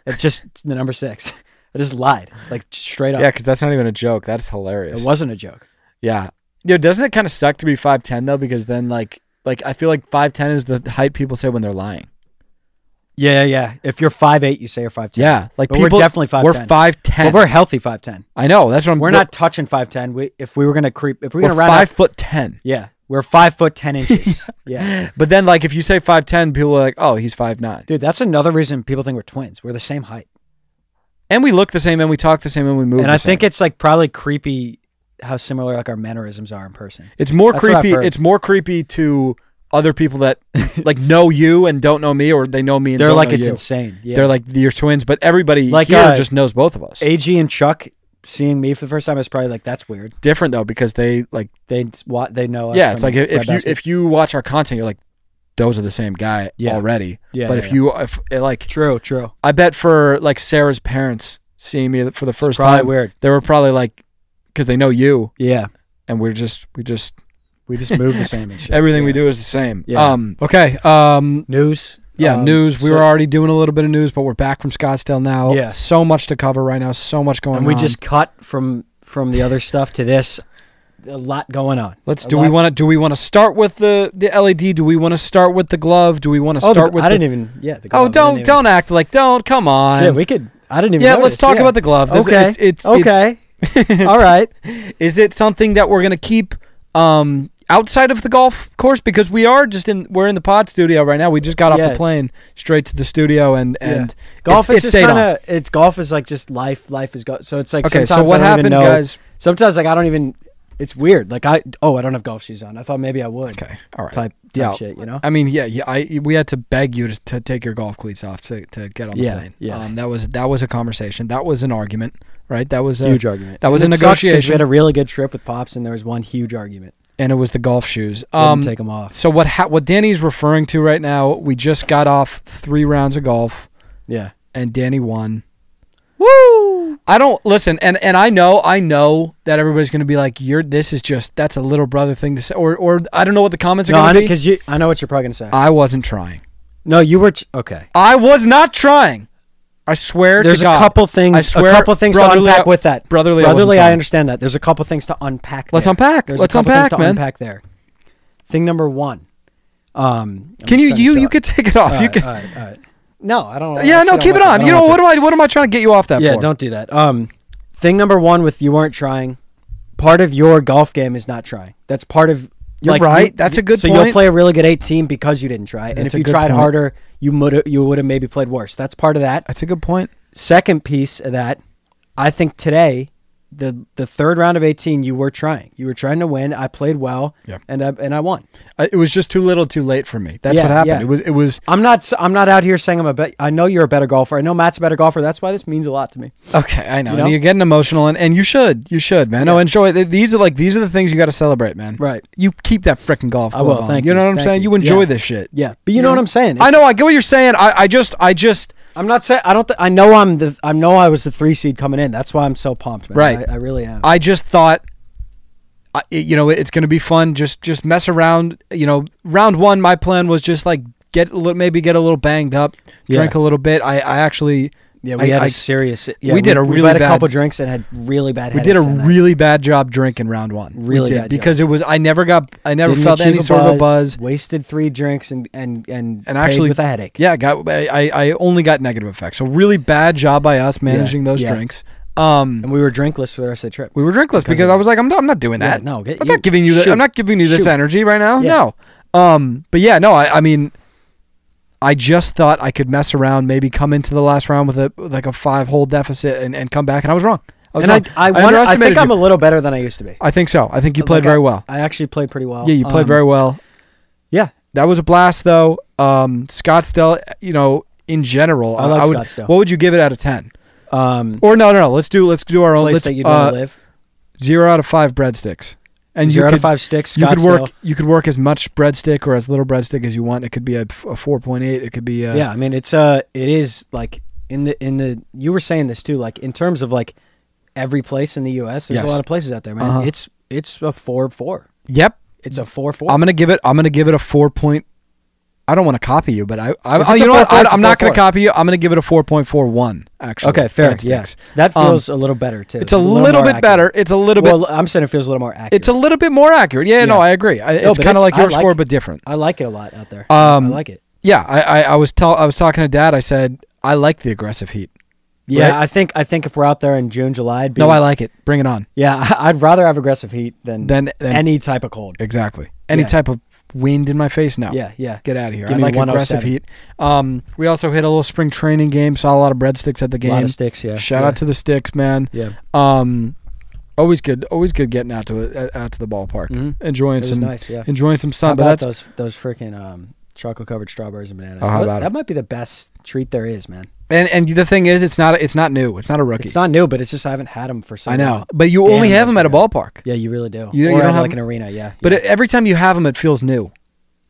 It's just the number 6. I just lied, like straight up. Yeah, because that's not even a joke. That's hilarious. It wasn't a joke. Yeah. Dude, doesn't it kind of suck to be 5'10" though? Because then like I feel like 5'10" is the height people say when they're lying. Yeah. If you're 5'8", you say you're 5'10". Yeah, like but people, we're definitely 5'10". We're 5'10". Well, we're healthy 5'10". I know. That's what we're not touching 5'10". If we were gonna creep, if we were gonna round 5'10". Yeah, we're 5'10" inches. Yeah. But then like if you say 5'10", people are like, oh, he's 5'9". Dude, that's another reason people think we're twins. We're the same height, and we look the same, and we talk the same, and we move. And I think it's like probably creepy how similar like our mannerisms are in person. It's more creepy. It's more creepy to other people that like know you and don't know me, or they know me and they're don't like know it's you. insane. Yeah. They're like you're twins, but everybody like, here just knows both of us. AG and Chuck seeing me for the first time is probably like that's weird. Different though because they like they know us. Yeah, it's like if you watch our content, you're like those are the same guy already. Yeah, but if like true, I bet for like Sarah's parents seeing me for the first time, weird. They were probably like because they know you. Yeah, and we just move the same and shit. Everything we do is the same. Yeah. Okay. News. Yeah, news. We were already doing a little bit of news, but we're back from Scottsdale now. Yeah. So much to cover right now. So much going on. And we just cut from the other stuff to this. A lot going on. Do we want to start with the LED? Do we want to start with the glove? Do we want to start with? I didn't even. Yeah. The glove. Don't act like. Come on. Yeah, we could. I didn't even. Yeah. Let's talk about the glove. Okay. It's okay. All right. Is it something that we're gonna keep outside of the golf course because we're in the pod studio right now. We just got off the plane straight to the studio and golf is just kind of golf is like just life is so it's like okay. So what happened, guys? Sometimes like I don't even. It's weird. Like I don't have golf shoes on. I thought maybe I would. Okay, all right. Type shit, you know. I mean, we had to beg you to take your golf cleats off to get on the plane. Yeah. That was a conversation. That was an argument, right? That was a huge argument. That was a negotiation. We had a really good trip with Pops, and there was one huge argument. And it was the golf shoes. Take them off. So what Danny's referring to right now? We just got off 3 rounds of golf. Yeah. And Danny won. Woo! I don't listen, and I know that everybody's gonna be like, that's a little brother thing to say, or I don't know what the comments are gonna be. Because I know what you're probably gonna say. I wasn't trying. No, you were okay. I was not trying. I swear There's to God. There's a couple things to unpack with that. Brotherly, I understand that. There's a couple things to unpack. Let's unpack. Let's unpack, man. Unpack there. Thing number 1. Can you could take it off. All you can. All right. No, I don't. Yeah, no, keep it on. You know what am I trying to get you off that for? Yeah, don't do that. Thing number 1 with you weren't trying. part of your golf game is not trying. That's part of. You're right. That's a good point. So you'll play a really good 18 because you didn't try. And if you tried harder, you would have maybe played worse. That's part of that. That's a good point. Second piece of that, I think today, the third round of 18, you were trying. You were trying to win. I played well, and I won. It was just too little, too late for me. That's what happened. Yeah. It was. I'm not out here saying I know you're a better golfer. I know Matt's a better golfer. That's why this means a lot to me. Okay, I know. And you're getting emotional, and you should, man. Yeah. No, enjoy. These are the things you got to celebrate, man. Right. You keep that freaking golf club I will. on. Thank you. You know what I'm saying? You enjoy this shit. Yeah, but you know what I'm saying. I know. I get what you're saying. I just. I'm not saying I don't. I know I was the 3 seed coming in. That's why I'm so pumped, man. Right. I really am. I just thought, it's going to be fun. Just mess around. Round 1, my plan was just like get a little banged up, drink a little bit. I actually. Yeah, we had a serious. Yeah, we did we had a couple drinks and had really bad headaches. We did a really bad job drinking round 1. Really bad because it was. I never felt any sort of a buzz. Wasted 3 drinks and actually with a headache. Yeah, I only got negative effects. So really bad job by us managing those drinks. And we were drinkless for the rest of the trip. We were drinkless because I was like, I'm not doing that. No, I'm not giving you this energy right now. Yeah. No. But yeah, no. I mean. I just thought I could mess around, maybe come into the last round with a 5-hole deficit and come back, and I was wrong. I think I'm a little better than I used to be. I think so. I think you played very well. I actually played pretty well. Yeah, you played very well. Yeah. That was a blast, though. Scottsdale, in general, I like Scottsdale. What would you give it out of 10? Or no. Let's do our own. Place that you'd want to live. 0 out of 5 breadsticks. And 0 out of 5 sticks. You could work as much breadstick or as little breadstick as you want. It could be a 4.8. It could be. Yeah, I mean it is like in the you were saying this too. Like in terms of like every place in the U.S. There's a lot of places out there, man. It's a 4.4. Yep, it's a 4.4. I'm gonna give it a 4. I don't want to copy you, but I'm not going to copy you. I'm going to give it a 4.41. Actually, okay, fair. Yeah, that feels a little better too. It's a little bit better. It's a little bit. Well, I'm saying it feels a little more accurate. It's a little bit more accurate. Yeah. No, I agree. It's kind of like your score, but different. I like it a lot out there. I like it. Yeah, I was talking to Dad. I said I like the aggressive heat. Yeah, right? I think if we're out there in June, July, I like it. Bring it on. Yeah, I'd rather have aggressive heat than any type of cold. Exactly. Any type of wind in my face? No. Yeah. Get out of here. I like aggressive heat. We also hit a little spring training game. Saw a lot of breadsticks at the game. A lot of sticks, yeah. Shout out to the sticks, man. Yeah. Always good getting out to the ballpark. Mm-hmm. Enjoying some sun. How about those freaking chocolate covered strawberries and bananas? That might be the best treat there is, man. And the thing is, it's not new. It's not a rookie. It's not new, but it's just I haven't had them for so long. I know, but you only have them at a ballpark. Yeah, you really do. You don't have like an arena, yeah. But every time you have them, it feels new.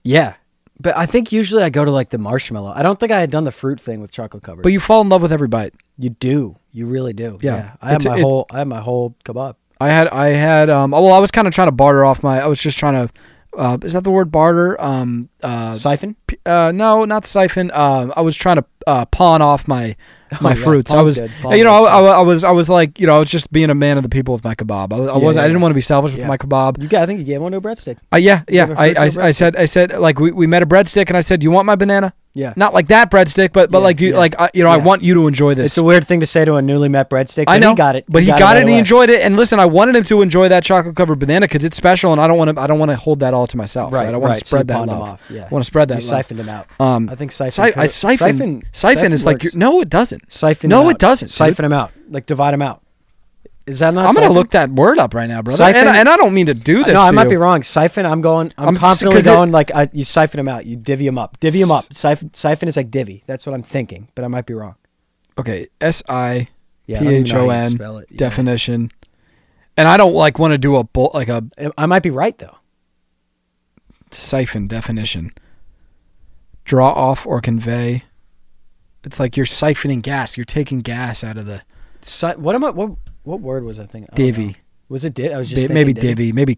Yeah, but I think usually I go to like the marshmallow. I don't think I had done the fruit thing with chocolate covered. But you fall in love with every bite. You do. You really do. Yeah. I had my whole kebab. I had. Well, I was kind of trying to barter off I was just trying to. Is that the word barter? Siphon? No, not siphon. I was trying to pawn off my fruits. I was, good. I was like, I was just being a man of the people with my kebab. I didn't want to be selfish with my kebab. I think you gave one to a breadstick. Yeah. I said like we met a breadstick and I said, "Do you want my banana?" Yeah. Not like that breadstick, but I want you to enjoy this. It's a weird thing to say to a newly met breadstick. I know. He got it. But he got it and he enjoyed it. And listen, I wanted him to enjoy that chocolate covered banana because it's special, and I don't want to hold that all to myself. Right. I don't want to spread that love. Off. Yeah. I want to spread that. You siphoned him out. I think siphon. Siphon is like no, it doesn't. Siphon. No, it doesn't. Siphon him out. Like divide him out. Is that not? I'm going to look that word up right now, brother. Siphon, and I don't mean to do this. No, I might be wrong. Siphon. I'm confidently going like you siphon him out. You divvy him up. Divvy him up. Siphon is like divvy. That's what I'm thinking, but I might be wrong. Okay, SIPHON definition. And I don't want to do I might be right though. Siphon definition. Draw off or convey. It's like you're siphoning gas. You're taking gas out of the. What word was I thinking? Divvy. Was it divvy? I was just maybe divvy. Maybe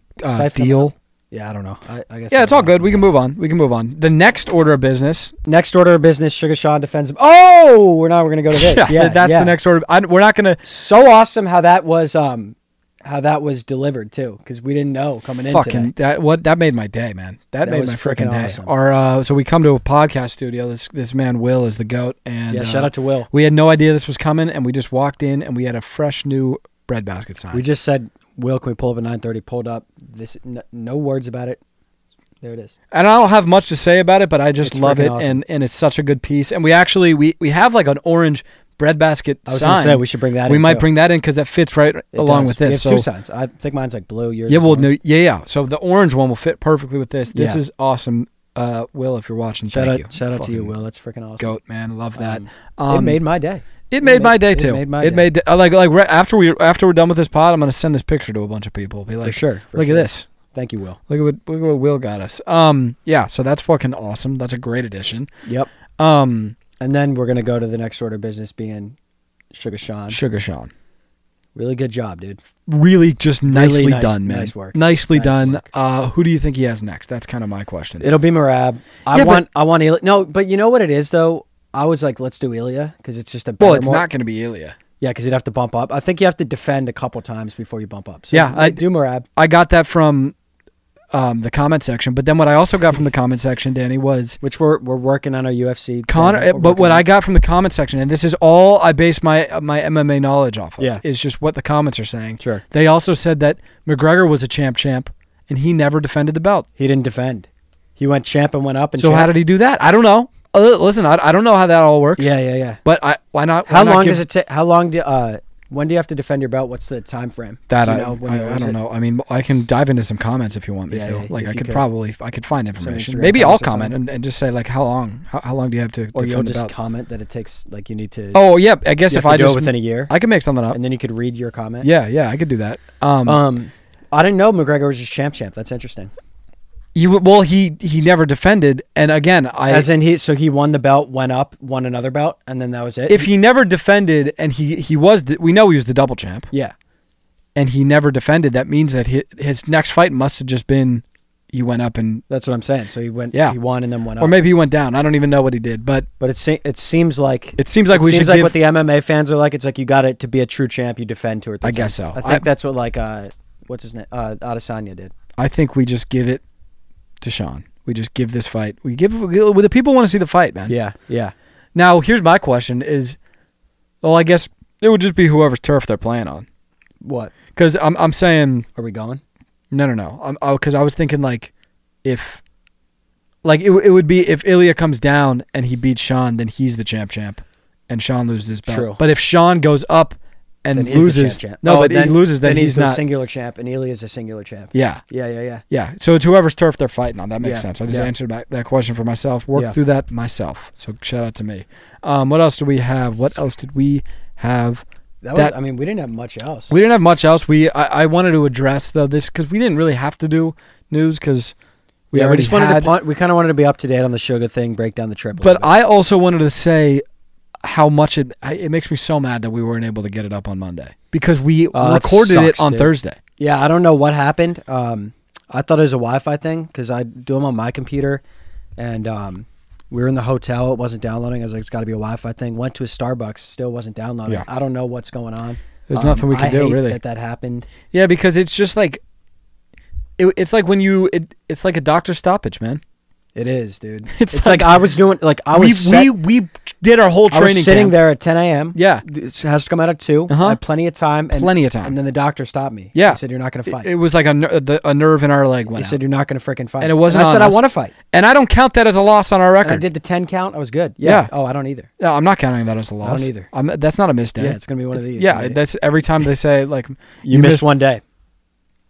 deal. Yeah, I don't know. I guess. Yeah, it's all good. We can move on. The next order of business. Suga Sean defends him. Oh, we're gonna go to this. Yeah, that's the next order. We're not gonna. So awesome how that was delivered too, because we didn't know coming into that made my day, man. That made my freaking day. Awesome. So we come to a podcast studio. This man Will is the goat, and shout out to Will. We had no idea this was coming, and we just walked in, and we had a fresh new bread basket sign. We just said Will, can we pull up at 9:30? Pulled up. No words about it. There it is. And I don't have much to say about it, but I just love it, awesome. and it's such a good piece. And we actually we have like an orange breadbasket sign. I was going to say we should bring that in. We might bring that in because that fits right along with this. We have 2 signs. I think mine's like blue. Yours yeah. So the orange one will fit perfectly with this. This is awesome. Will, if you're watching, thank you. Shout out to you, Will. That's freaking awesome. Goat, man. Love that. It made my day. It made my day too. It made like after we're done with this pod, I'm going to send this picture to a bunch of people. Be like, for sure. Look at this. Thank you, Will. Look at what Will got us. Yeah, so that's fucking awesome. That's a great addition. Yep. And then we're gonna go to the next order of business being Suga Sean. Suga Sean. Really good job, dude. Really just nicely done, man. Nice work. Nicely done. Work. Who do you think he has next? That's kind of my question. It'll be Merab. I want Ilya. No, but you know what it is though? I was like, let's do Ilya because it's just a better. Well, it's not going to be Ilya. Yeah, because you'd have to bump up. I think you have to defend a couple times before you bump up. So yeah, I do Merab. I got that from the comment section, but then what I also got from the comment section, Danny, was which we're working on our UFC. Connor, but what I got from the comment section, and this is all I base my MMA knowledge off of, is just what the comments are saying. Sure. They also said that McGregor was a champ, and he never defended the belt. He didn't defend. He went champ and went up. And so how did he do that? I don't know. Listen, I don't know how that all works. Yeah. But why not? How long does it take? How long do when do you have to defend your belt? What's the time frame? That I don't know. I mean, I can dive into some comments if you want me to. Like I could find information. Maybe I'll comment and just say like how long do you have to or defend you'll the just belt? comment that it takes like you need to. Oh yeah, I guess if I do just it within a year, I could make something up and then you could read your comment. Yeah, I could do that. I didn't know McGregor was just champ. That's interesting. He never defended, and again, he won the belt, went up, won another belt, and then that was it. If he never defended, and we know he was the double champ, yeah, and he never defended, that means that his next fight must have just been he went up and that's what I'm saying. So he won and then went up, or maybe he went down. I don't even know what he did, but it seems like what the MMA fans are like. It's like you got it to be a true champ, you defend to it. I guess so. I think that's what what's his name, Adesanya did. I think we just give it to Sean. We just give this fight. The people want to see the fight, man. Yeah. Now, here's my question I guess it would just be whoever's turf they're playing on. What? Because I'm saying... Are we going? No. Because I was thinking if... it would be if Ilya comes down and he beats Sean, then he's the champ. And Sean loses his belt. True. But if Sean goes up and then loses... Champ. No, but he loses, then he's not... a singular champ, and Ilya is a singular champ. Yeah. Yeah. So it's whoever's turf they're fighting on. That makes sense. I just answered that question for myself. Worked through that myself. So shout out to me. What else do we have? What else did we have? We didn't have much else. We didn't have much else. I wanted to address, though, this, because we didn't really have to do news, because we already just wanted to we kind of wanted to be up to date on the Suga thing, break down the trip. But I also wanted to say how much it makes me so mad that we weren't able to get it up on Monday, because we recorded it on Thursday. Yeah, I don't know what happened. I thought it was a Wi-Fi thing because I do them on my computer, and we were in the hotel. It wasn't downloading. I was like, it's got to be a Wi-Fi thing. Went to a Starbucks, still wasn't downloading. Yeah. I don't know what's going on. There's nothing we can do, really. That happened. Yeah, because it's just like it's like when it's like a doctor's stoppage, man. It is, dude. It's like I was doing we did our whole training. I was sitting there at 10 a.m. Yeah, it has to come out at 2. I had plenty of time. And then the doctor stopped me. Yeah, he said you're not going to fight. It was like a nerve in our leg went out. He said you're not going to freaking fight. And it wasn't. And I said I want to fight. And I don't count that as a loss on our record. And I did the 10 count. I was good. Yeah. Oh, I don't either. No, I'm not counting that as a loss. I don't either. That's not a missed day. Yeah, it's going to be one of these. Yeah, that's every time they say like you missed one day.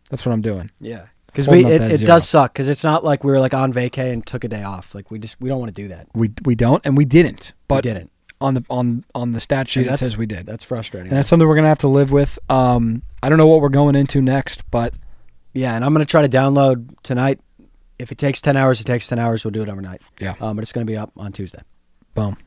That's what I'm doing. Yeah. Because it does suck, because it's not like we were like on vacay and took a day off. Like we don't want to do that. We don't, and we didn't. But we didn't. On the stat sheet it says we did. That's frustrating. And that's something we're gonna have to live with. I don't know what we're going into next, but yeah, and I'm gonna try to download tonight. If it takes 10 hours, it takes 10 hours. We'll do it overnight. Yeah. But it's gonna be up on Tuesday. Boom.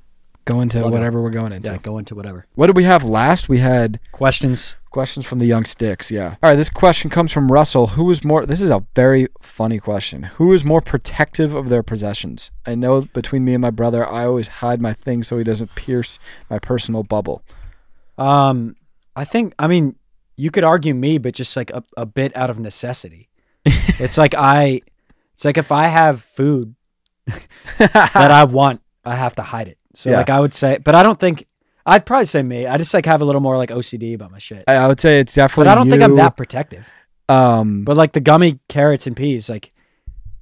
Go into whatever we're going into. Yeah, go into whatever. What did we have last? We had questions from the young sticks. Yeah. All right. This question comes from Russell. This is a very funny question. Who is more protective of their possessions? I know between me and my brother, I always hide my things so he doesn't pierce my personal bubble. I mean, you could argue me, but just like a bit out of necessity. It's like if I have food that I want, I have to hide it. So I would say, but I don't think I'd probably say me. I just like have a little more like OCD about my shit. I would say it's definitely. But I don't think I'm that protective. But like the gummy carrots and peas, like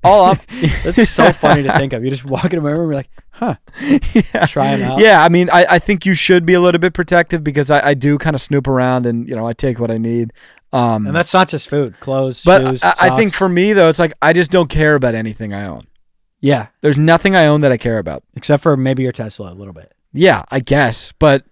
all up. That's so funny to think of. You just walk in a room and you're like, huh? Yeah. Try them out. Yeah, I mean, I think you should be a little bit protective because I do kind of snoop around and I take what I need. And that's not just food, clothes, but shoes, I think for me though, it's like I just don't care about anything I own. Yeah, there's nothing I own that I care about except for maybe your Tesla a little bit. Yeah, I guess, but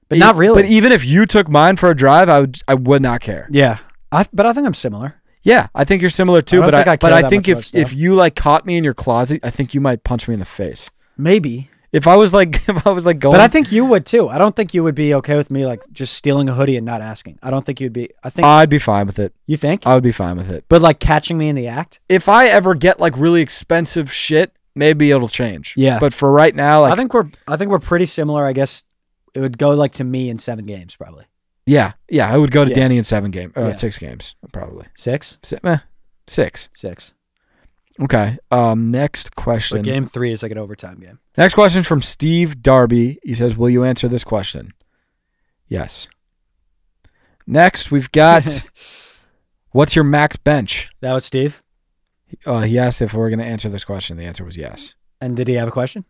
not really. But even if you took mine for a drive, I would not care. Yeah, but I think I'm similar. Yeah, I think you're similar too. But I think if you like caught me in your closet, I think you might punch me in the face. Maybe. If I was like going, but I think you would too. I don't think you would be okay with me like just stealing a hoodie and not asking. I don't think you'd be. I think I'd be fine with it. You think? I would be fine with it. But like catching me in the act. If I ever get like really expensive shit, maybe it'll change. Yeah. But for right now, like, I think we're pretty similar. I guess it would go like to me in 7 games probably. Yeah, I would go to Danny in 6 games probably. 6? 6. 6. Okay. Next question. But game 3 is like an overtime game. Next question from Steve Darby. He says, "Will you answer this question?" Yes. Next, we've got, what's your max bench? That was Steve? He asked if we're going to answer this question. The answer was yes. And did he have a question?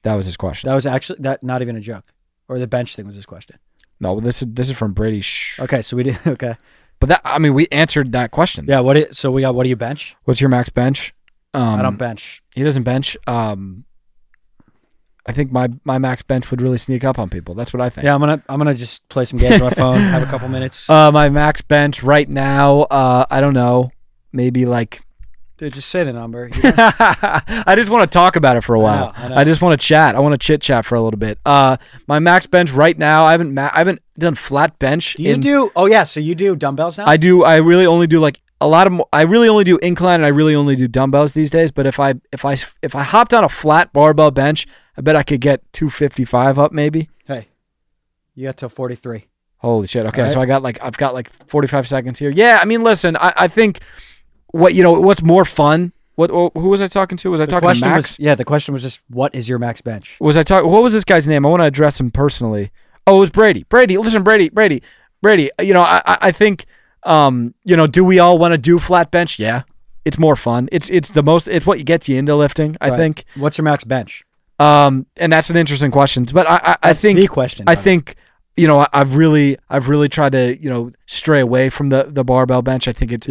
That was his question. That was actually not even a joke. Or the bench thing was his question. No, this is from Brady. Okay, so we did. Okay. But we answered that question. Yeah, what do you bench? What's your max bench? I don't bench. He doesn't bench. I think my max bench would really sneak up on people. That's what I think. Yeah, I'm gonna just play some games on my phone, have a couple minutes. My max bench right now, I don't know, maybe like. Dude, just say the number. I just want to talk about it for a while. I know. I just want to chat. I want to chit chat for a little bit. My max bench right now, I haven't done flat bench. Do you do? Oh yeah, so you do dumbbells now? I do. I really only do like I really only do incline and I really only do dumbbells these days. But if I hopped on a flat barbell bench, I bet I could get 255 up maybe. Hey, you got till 43. Holy shit! Okay, right. So I've got like 45 seconds here. Yeah, I mean, listen, I think. What's more fun? Who was I talking to? Was I talking to Max? The question was just, what is your max bench? What was this guy's name? I want to address him personally. Oh, it was Brady. Listen, Brady. I think, do we all want to do flat bench? Yeah, it's more fun. It's what gets you into lifting. I think. What's your max bench? And that's an interesting question. But I think the question. I think. I've really tried to, stray away from the barbell bench. I think it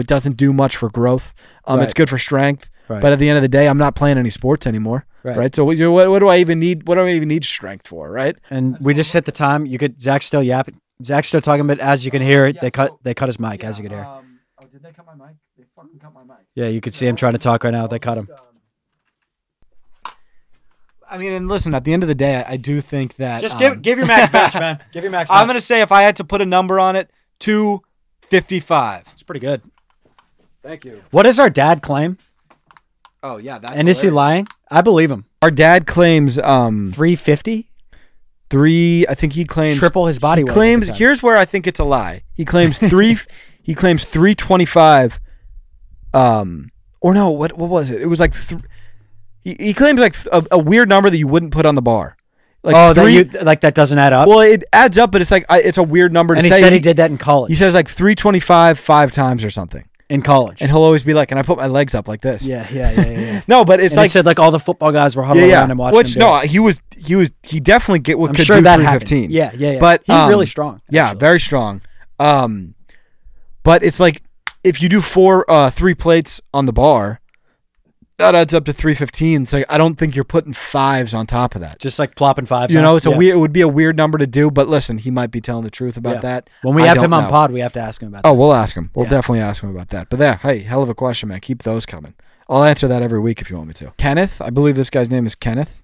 doesn't do much for growth. Right. It's good for strength, right. But at the end of the day, I'm not playing any sports anymore, right? So what do I even need? What do I even need strength for, right? And we just hit the time. Zach's still yapping. Zach's still talking, but as you can hear, they cut his mic. As you can hear. Did they cut my mic? They fucking cut my mic. Yeah, you could see him trying to talk right now. They cut him. I mean, and listen, at the end of the day, I do think that... Just give your max bench, man. Give your max bench. I'm going to say if I had to put a number on it, 255. It's pretty good. Thank you. What does our dad claim? Oh, yeah. That's and hilarious. Is he lying? I believe him. Our dad claims... 350? I think he claims... Triple his body weight. Claims. Here's where I think it's a lie. He claims 325... or no, what was it? It was like... He claims like a weird number that you wouldn't put on the bar. Like that doesn't add up? Well, it adds up, but it's like it's a weird number to say. And he said he did that in college. He says like 325 5 times or something. In college. And he'll always be like, and I put my legs up like this. Yeah. No, but it's and he said like all the football guys were huddling around and watching him. He definitely could sure do that 315. Happened. Yeah. But he's really strong. Actually. Yeah, very strong. But it's like if you do 3 plates on the bar, that adds up to 315. So I don't think you're putting 5s on top of that. Just like plopping 5s. It's it would be a weird number to do, but listen, he might be telling the truth about that. When we have him on pod, we have to ask him about that. Oh, we'll ask him. We'll definitely ask him about that. But hey, hell of a question, man. Keep those coming. I'll answer that every week if you want me to. Kenneth, I believe this guy's name is Kenneth.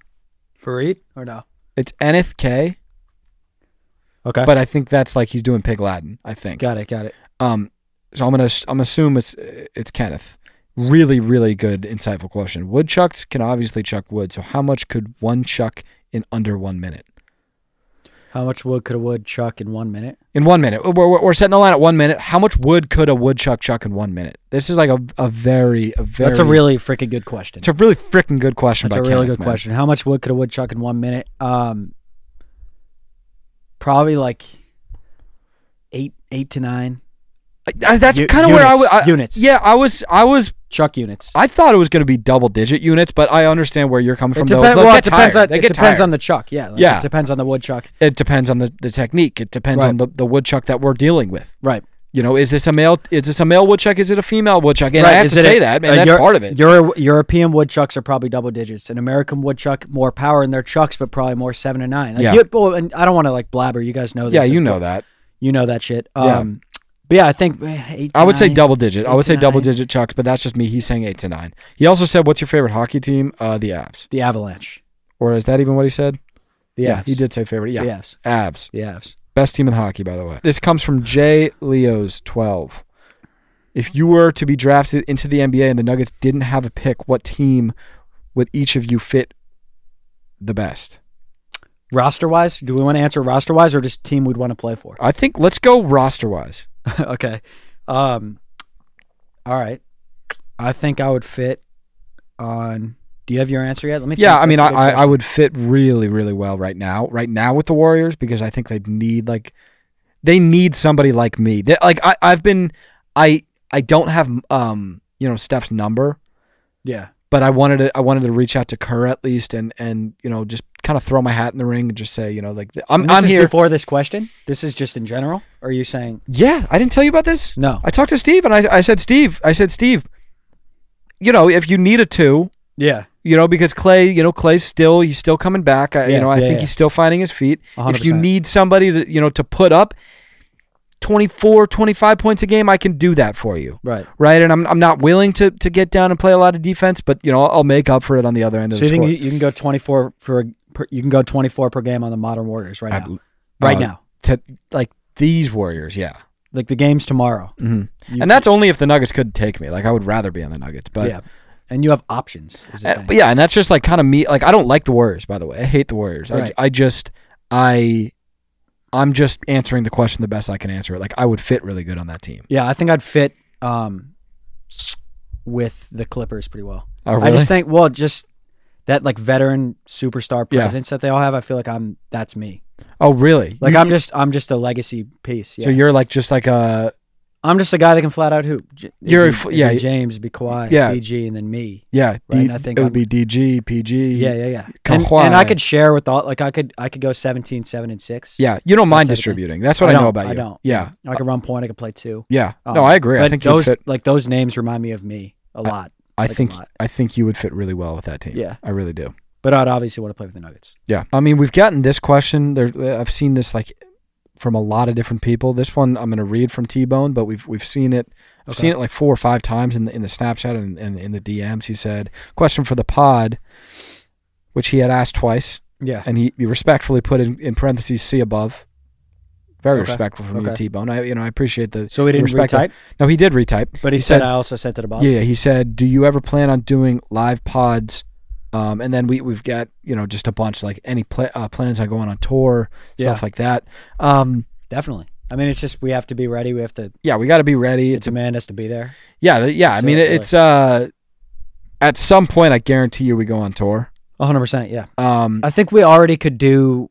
Fareed or no? It's Enith K. Okay. But I think that's like he's doing Pig Latin, I think. Got it. So I'm gonna assume it's Kenneth. Really, really good, insightful question. Woodchucks can obviously chuck wood, so how much could one chuck in under 1 minute? How much wood could a woodchuck in 1 minute? In 1 minute. We're setting the line at 1 minute. How much wood could a woodchuck chuck in 1 minute? This is like a very... That's a really freaking good question. It's a really freaking good question. That's a really good question. How much wood could a woodchuck in 1 minute? Probably like 8 to 9. That's kind of where I was. Units. Yeah, I was Chuck units. I thought it was going to be double-digit units, but I understand where you're coming from. It depends on the chuck. Yeah, it depends on the wood chuck. It depends on the technique. It depends on the wood chuck that we're dealing with. Right. You know, is this a male woodchuck? Is it a female woodchuck? And I have to say that, man. That's part of it. European woodchucks are probably double digits. An American woodchuck, more power in their chucks, but probably more 7 to 9. And I don't want to like blabber. You guys know this. Yeah, you know that. You know that shit. But yeah, I think 8 to I would 9, say double digit. I would say double digit chucks, but that's just me. He's saying 8 to 9. He also said, "What's your favorite hockey team?" The Avs. The Avalanche. Or is that even what he said? The Avs. He did say favorite. Yeah, the Avs. Avs. The Avs. Best team in hockey, by the way. This comes from J. Leo's 12. If you were to be drafted into the NBA and the Nuggets didn't have a pick, what team would each of you fit the best? Roster-wise? Do we want to answer roster-wise or just team we'd want to play for? I think let's go roster-wise. Okay. All right. I think I would fit on... Do you have your answer yet? Let me think. Yeah, I mean, I would fit really, really well right now with the Warriors, because I think they need somebody like me. I don't have Steph's number. Yeah. But I wanted to reach out to Kerr at least and just kind of throw my hat in the ring and just say, I'm here. Before this question? This is just in general? Or are you saying? Yeah, I didn't tell you about this? No. I talked to Steve and I said, Steve, if you need a 2. Yeah. Because Clay's still coming back. I think he's still finding his feet. 100%. If you need somebody to put up 24, 25 points a game, I can do that for you. Right. Right. And I'm not willing to get down and play a lot of defense, but I'll make up for it on the other end of the score. So you think you can go 24 you can go 24 per game on the Modern Warriors right now? Now. To like these Warriors, yeah. Like the games tomorrow. Mm-hmm. And that's only if the Nuggets could take me. Like I would rather be on the Nuggets, but yeah. And you have options. But yeah, and that's just like kind of me. Like I don't like the Warriors, by the way. I hate the Warriors. Right. I'm just answering the question the best I can answer it. Like I would fit really good on that team. Yeah, I think I'd fit with the Clippers pretty well. Oh, really? I just think just that like veteran superstar presence that they all have. I feel like that's me. Oh, really? Like I'm just a legacy piece. Yeah. So you're like just like a. I'm just a guy that can flat out hoop. James, be quiet, PG, and then me. Yeah, right? I think it would be DG, PG. Yeah. And I could share with all. Like I could go 17, 7, and 6. Yeah, you don't mind distributing. That's what I know about you. I don't. Yeah, I can run point. I can play 2. Yeah. No, I agree. I think those names remind me of me a lot. I think you would fit really well with that team. Yeah, I really do. But I'd obviously want to play with the Nuggets. Yeah, I mean, we've gotten this question. I've seen this like from a lot of different people. This one I'm going to read from T-Bone, but we've seen it. I've seen it like 4 or 5 times in the Snapchat and in the DMs. He said, "Question for the pod," which he had asked twice. Yeah, and he respectfully put in parentheses "see above." Very respectful from you, T-Bone. I appreciate the. So he didn't retype? No, he did retype. But he said I also sent it above. Yeah, he said, "Do you ever plan on doing live pods?" And then we've got just a bunch like any plans on going on tour, stuff like that. Definitely. I mean, it's just we have to be ready. We have to. Yeah, we got to be ready. The demand has to be there. Yeah. I mean, it's at some point. I guarantee you, we go on tour. 100%. Yeah. I think we already could do.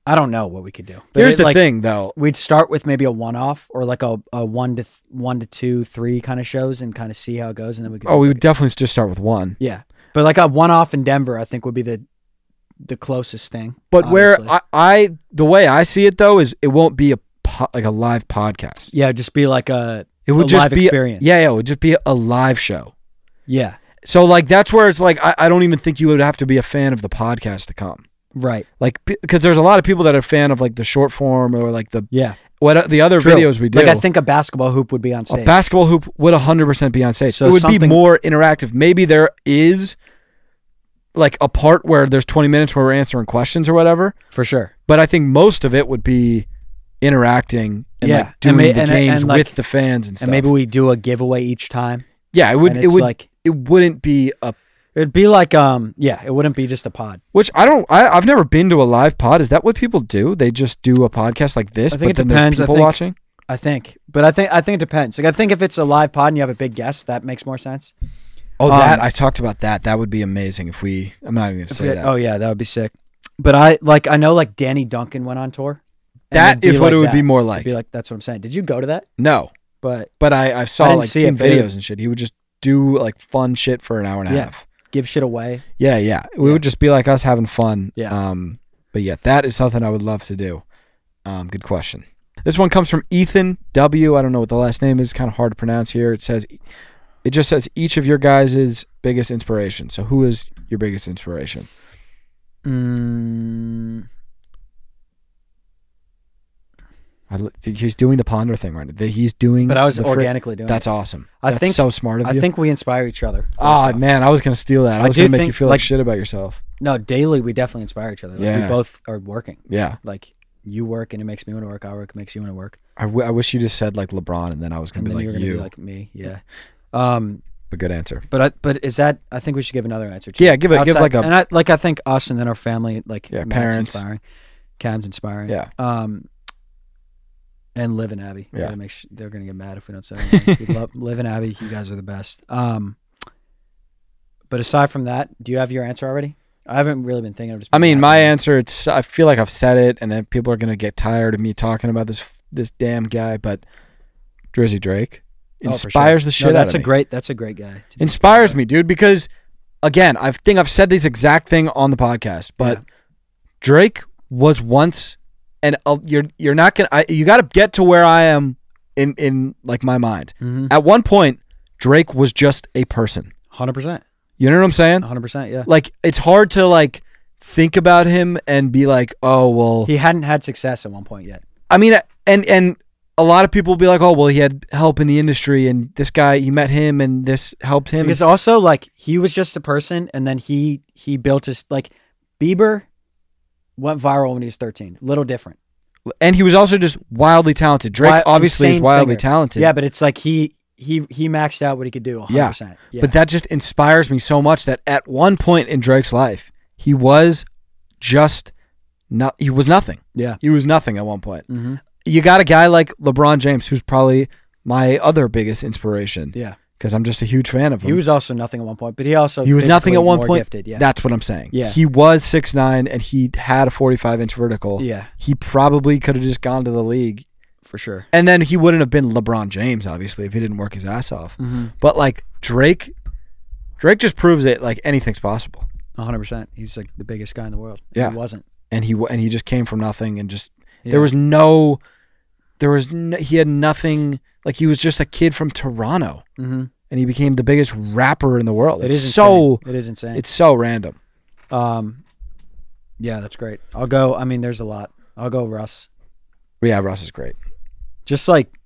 I don't know what we could do. But here's the thing, though. We'd start with maybe a one-off or like a 1 to 2, 3 kind of shows and kind of see how it goes, and then we could. We would definitely just start with 1. Yeah. But like a one-off in Denver, I think would be the closest thing. But obviously. Where the way I see it though is it won't be like a live podcast. Yeah, just be like it would just live be experience. It would just be a live show. Yeah. So like that's where it's like I don't even think you would have to be a fan of the podcast to come. Right. Like because there's a lot of people that are a fan of like the short form or like the what the other True. Videos we do. Like I think a basketball hoop would be on stage. A basketball hoop would 100% be on stage. So it would be more interactive. Maybe there is like a part where there's 20 minutes where we're answering questions or whatever. For sure. But I think most of it would be interacting and like doing the games with the fans and stuff. And maybe we do a giveaway each time. Yeah, it wouldn't be a. It'd be like it wouldn't be just a pod. Which I've never been to a live pod. Is that what people do? They just do a podcast like this, I think but it depends. There's people watching? I think. But I think it depends. Like I think if it's a live pod and you have a big guest, that makes more sense. Oh, I talked about that. That would be amazing if I'm not even going to say that. Oh yeah, that would be sick. But I know like Danny Duncan went on tour. That is what it would be more like. Be like, that's what I'm saying. Did you go to that? No. But I saw like seen videos and shit. He would just do like fun shit for an hour and a half. Give shit away. Yeah. It would just be like us having fun. Yeah. But yeah, that is something I would love to do. Good question. This one comes from Ethan W. I don't know what the last name is. Kind of hard to pronounce here. It just says each of your guys' biggest inspiration. So who is your biggest inspiration? He's doing the ponder thing right now. He's doing. But I was organically doing. That's awesome. I think so smart of you. I think we inspire each other. Oh man, I was gonna steal that. I was gonna make you feel like shit about yourself. No, daily we definitely inspire each other. Like, we both are working. Yeah. Like you work and it makes me want to work. I work, it makes you want to work. I wish you just said like LeBron, and then I was gonna be like you. Be like me. Yeah. A good answer. But is that? I think we should give another answer too. Yeah, give like a. And I think us and then our family, like parents, inspiring, Cam's inspiring. Yeah. And Liv and Abby. Yeah. They're gonna get mad if we don't say anything. We love Liv and Abby. You guys are the best. But aside from that, do you have your answer already? I haven't really been thinking. My answer. I feel like I've said it, and then people are gonna get tired of me talking about this damn guy. But Drizzy Drake inspires the shit out of me. That's a great guy. Inspires me, dude. Because again, I think I've said this exact thing on the podcast, but Drake was once. And you're not gonna. You got to get to where I am in like my mind. Mm-hmm. At one point, Drake was just a person. 100%. You know what I'm saying? 100%. Yeah. Like it's hard to like think about him and be like, oh well. He hadn't had success at one point yet. I mean, and a lot of people will be like, oh well, he had help in the industry, and this guy, he met him, and this helped him. Because also like he was just a person, and then he built his like Bieber. Went viral when he was 13. Little different. And he was also just wildly talented. Drake obviously is wildly talented. Yeah, but it's like he maxed out what he could do 100%. Yeah. But that just inspires me so much that at one point in Drake's life, he was nothing. Yeah. He was nothing at one point. Mm-hmm. You got a guy like LeBron James, who's probably my other biggest inspiration. Yeah. Because I'm just a huge fan of him. He was also nothing at one point, but he was nothing at one point. Gifted, yeah. That's what I'm saying. Yeah. He was 6'9", and he had a 45-inch vertical. Yeah. He probably could have just gone to the league. For sure. And then he wouldn't have been LeBron James, obviously, if he didn't work his ass off. Mm-hmm. But like Drake just proves that like anything's possible. 100%. He's like the biggest guy in the world. Yeah. He wasn't. And he just came from nothing and just he had nothing. Like he was just a kid from Toronto. Mm-hmm. And he became the biggest rapper in the world. It is insane. It's so random. Yeah, that's great. I'll go. I mean, there's a lot. I'll go Russ. Yeah, Russ is great. Just like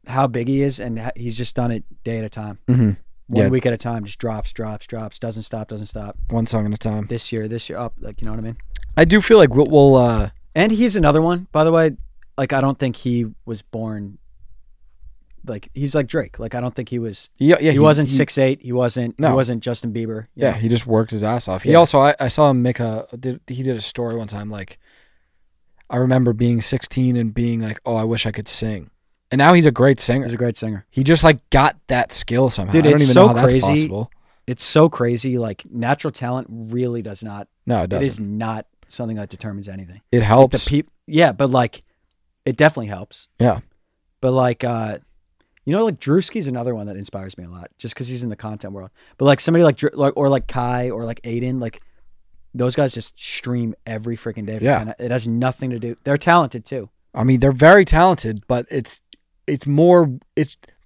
how big he is, and he's just done it day at a time. Mm-hmm. One week at a time, just drops. Doesn't stop. One song at a time. This year up. Like, you know what I mean? I do feel like we'll and he's another one, by the way. Like, I don't think he was born. Like, he's like Drake. Like, I don't think he was. Yeah, he wasn't 6'8". He wasn't Justin Bieber. Yeah, he just worked his ass off. He also, I saw him make he did a story one time. Like, I remember being 16 and being like, oh, I wish I could sing. And now he's a great singer. He's a great singer. He just like got that skill somehow. Dude, I don't it's even so know how crazy. That's possible. It's so crazy. Like, natural talent really does not. No, it doesn't. It is not something that determines anything. It helps. Like but like, it definitely helps. Yeah. But like, like Drewski's another one that inspires me a lot, just because he's in the content world. But like somebody like or like Kai or like Aiden, like those guys just stream every freaking day. It has nothing to do. They're talented too. I mean, they're very talented, but the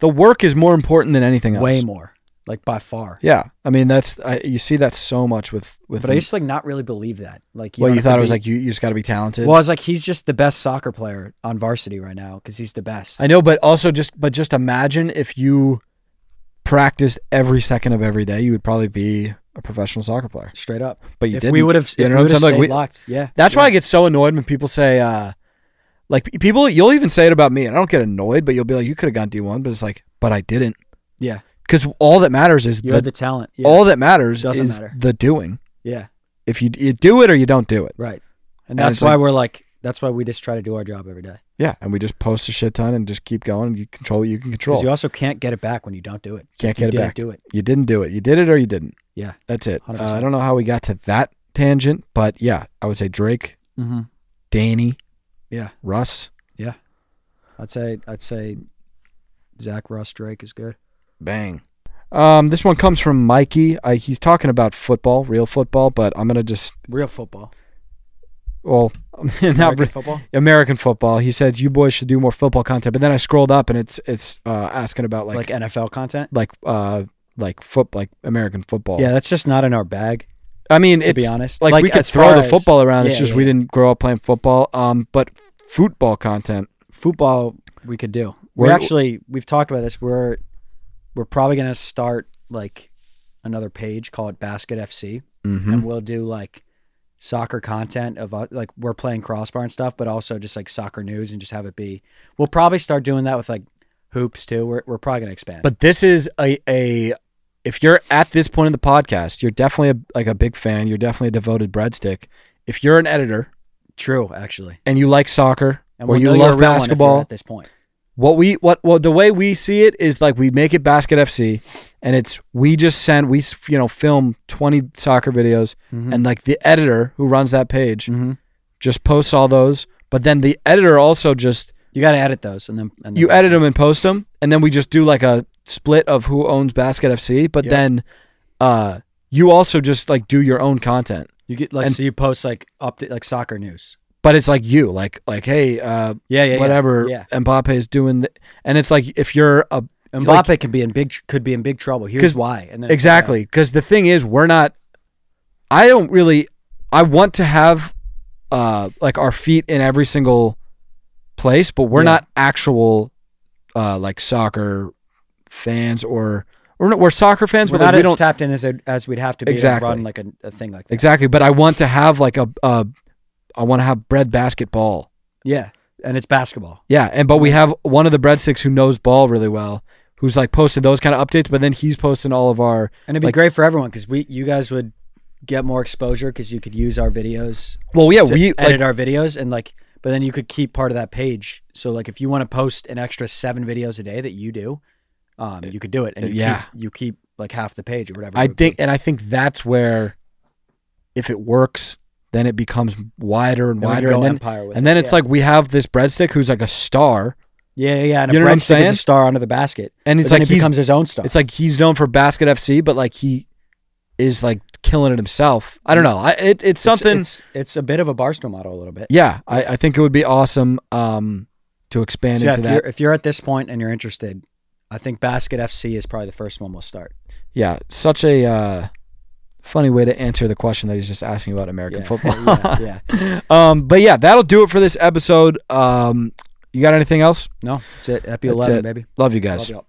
work is more important than anything else. Way more, like by far. Yeah, I mean you see that so much with. But I used to like not really believe that. Like, you thought it was like you just got to be talented. Well, I was like, he's just the best soccer player on varsity right now because he's the best. I know, but also just imagine if you practiced every second of every day, you would probably be a professional soccer player. Straight up. But if we would have stayed locked. Yeah. That's why I get so annoyed when people say, you'll even say it about me, and I don't get annoyed, but you'll be like, you could have gone D1, but it's like, but I didn't. Yeah. Because all that matters is you had the talent. Yeah. All that matters Doesn't is matter. the doing. Yeah. If you do it or you don't do it. Right. And that's why that's why we just try to do our job every day. Yeah. And we just post a shit ton and just keep going. You control what you can control. Because you also can't get it back when you don't do it. Can't get it back. You didn't do it. You didn't do it. You did it or you didn't. Yeah. That's it. I don't know how we got to that tangent, but yeah, I would say Drake, mm-hmm. Danny, Yeah. Russ. Yeah. I'd say Zach, Russ, Drake is good. Bang. This one comes from Mikey. He's talking about football, real football, but I'm gonna just real football. Well, Football. American football. He says you boys should do more football content, but then I scrolled up and it's asking about like NFL content, like American football. Yeah, that's just not in our bag. I mean, to be honest, like we could throw the football around. It's just we didn't grow up playing football. But football content, football we could do. We've talked about this. We're probably gonna start like another page, call it Basket FC, and we'll do like soccer content of like we're playing crossbar and stuff, but also just like soccer news and just have it be. We'll probably start doing that with like hoops too. We're probably gonna expand. But this is a if you're at this point in the podcast, you're definitely a big fan. You're definitely a devoted breadstick. If you're an editor, true, actually, and you like soccer and or you love basketball at this point. What the way we see it is like we make it Basket FC, and we film 20 soccer videos, and like the editor who runs that page just posts all those. But then the editor also you got to edit those, and then you edit them and post them, and then we just do like a split of who owns Basket FC. But then you also just like do your own content. You get like so you post like update like soccer news. But it's like you, like hey, whatever. Yeah. Mbappe is doing, and it's like if you're a Mbappe could be in big trouble. Here's why, and then exactly because the thing is, we're not. I want to have, like our feet in every single place, but we're not actual, like soccer fans or we're soccer fans, but like, we don't tapped in as we'd have to be to run like a thing like that. Exactly, but I want to have like I want to have bread basketball. Yeah, and it's basketball. Yeah, but we have one of the breadsticks who knows ball really well, who's like posted those kind of updates, but then he's posting all of our... And it'd be great for everyone because you guys would get more exposure because you could use our videos. Well, yeah, we edit our videos and like, but then you could keep part of that page. So like if you want to post an extra 7 videos a day that you do, you could do it, and you keep like half the page or whatever. I think that's where, if it works, then it becomes wider and wider, and then it's like we have this breadstick who's like a star. Yeah, and you know a breadstick is a star under the basket, and it's like he becomes his own star. It's like he's known for Basket FC, but like he is like killing it himself. I don't know. It's something. It's a bit of a Barstool model a little bit. Yeah, I think it would be awesome to expand into that. If you're at this point and you're interested, I think Basket FC is probably the first one we'll start. Yeah, such a funny way to answer the question that he's just asking about American football. But yeah, that'll do it for this episode. You got anything else? No, that's it. Happy 11, baby. Love you guys. Love you all.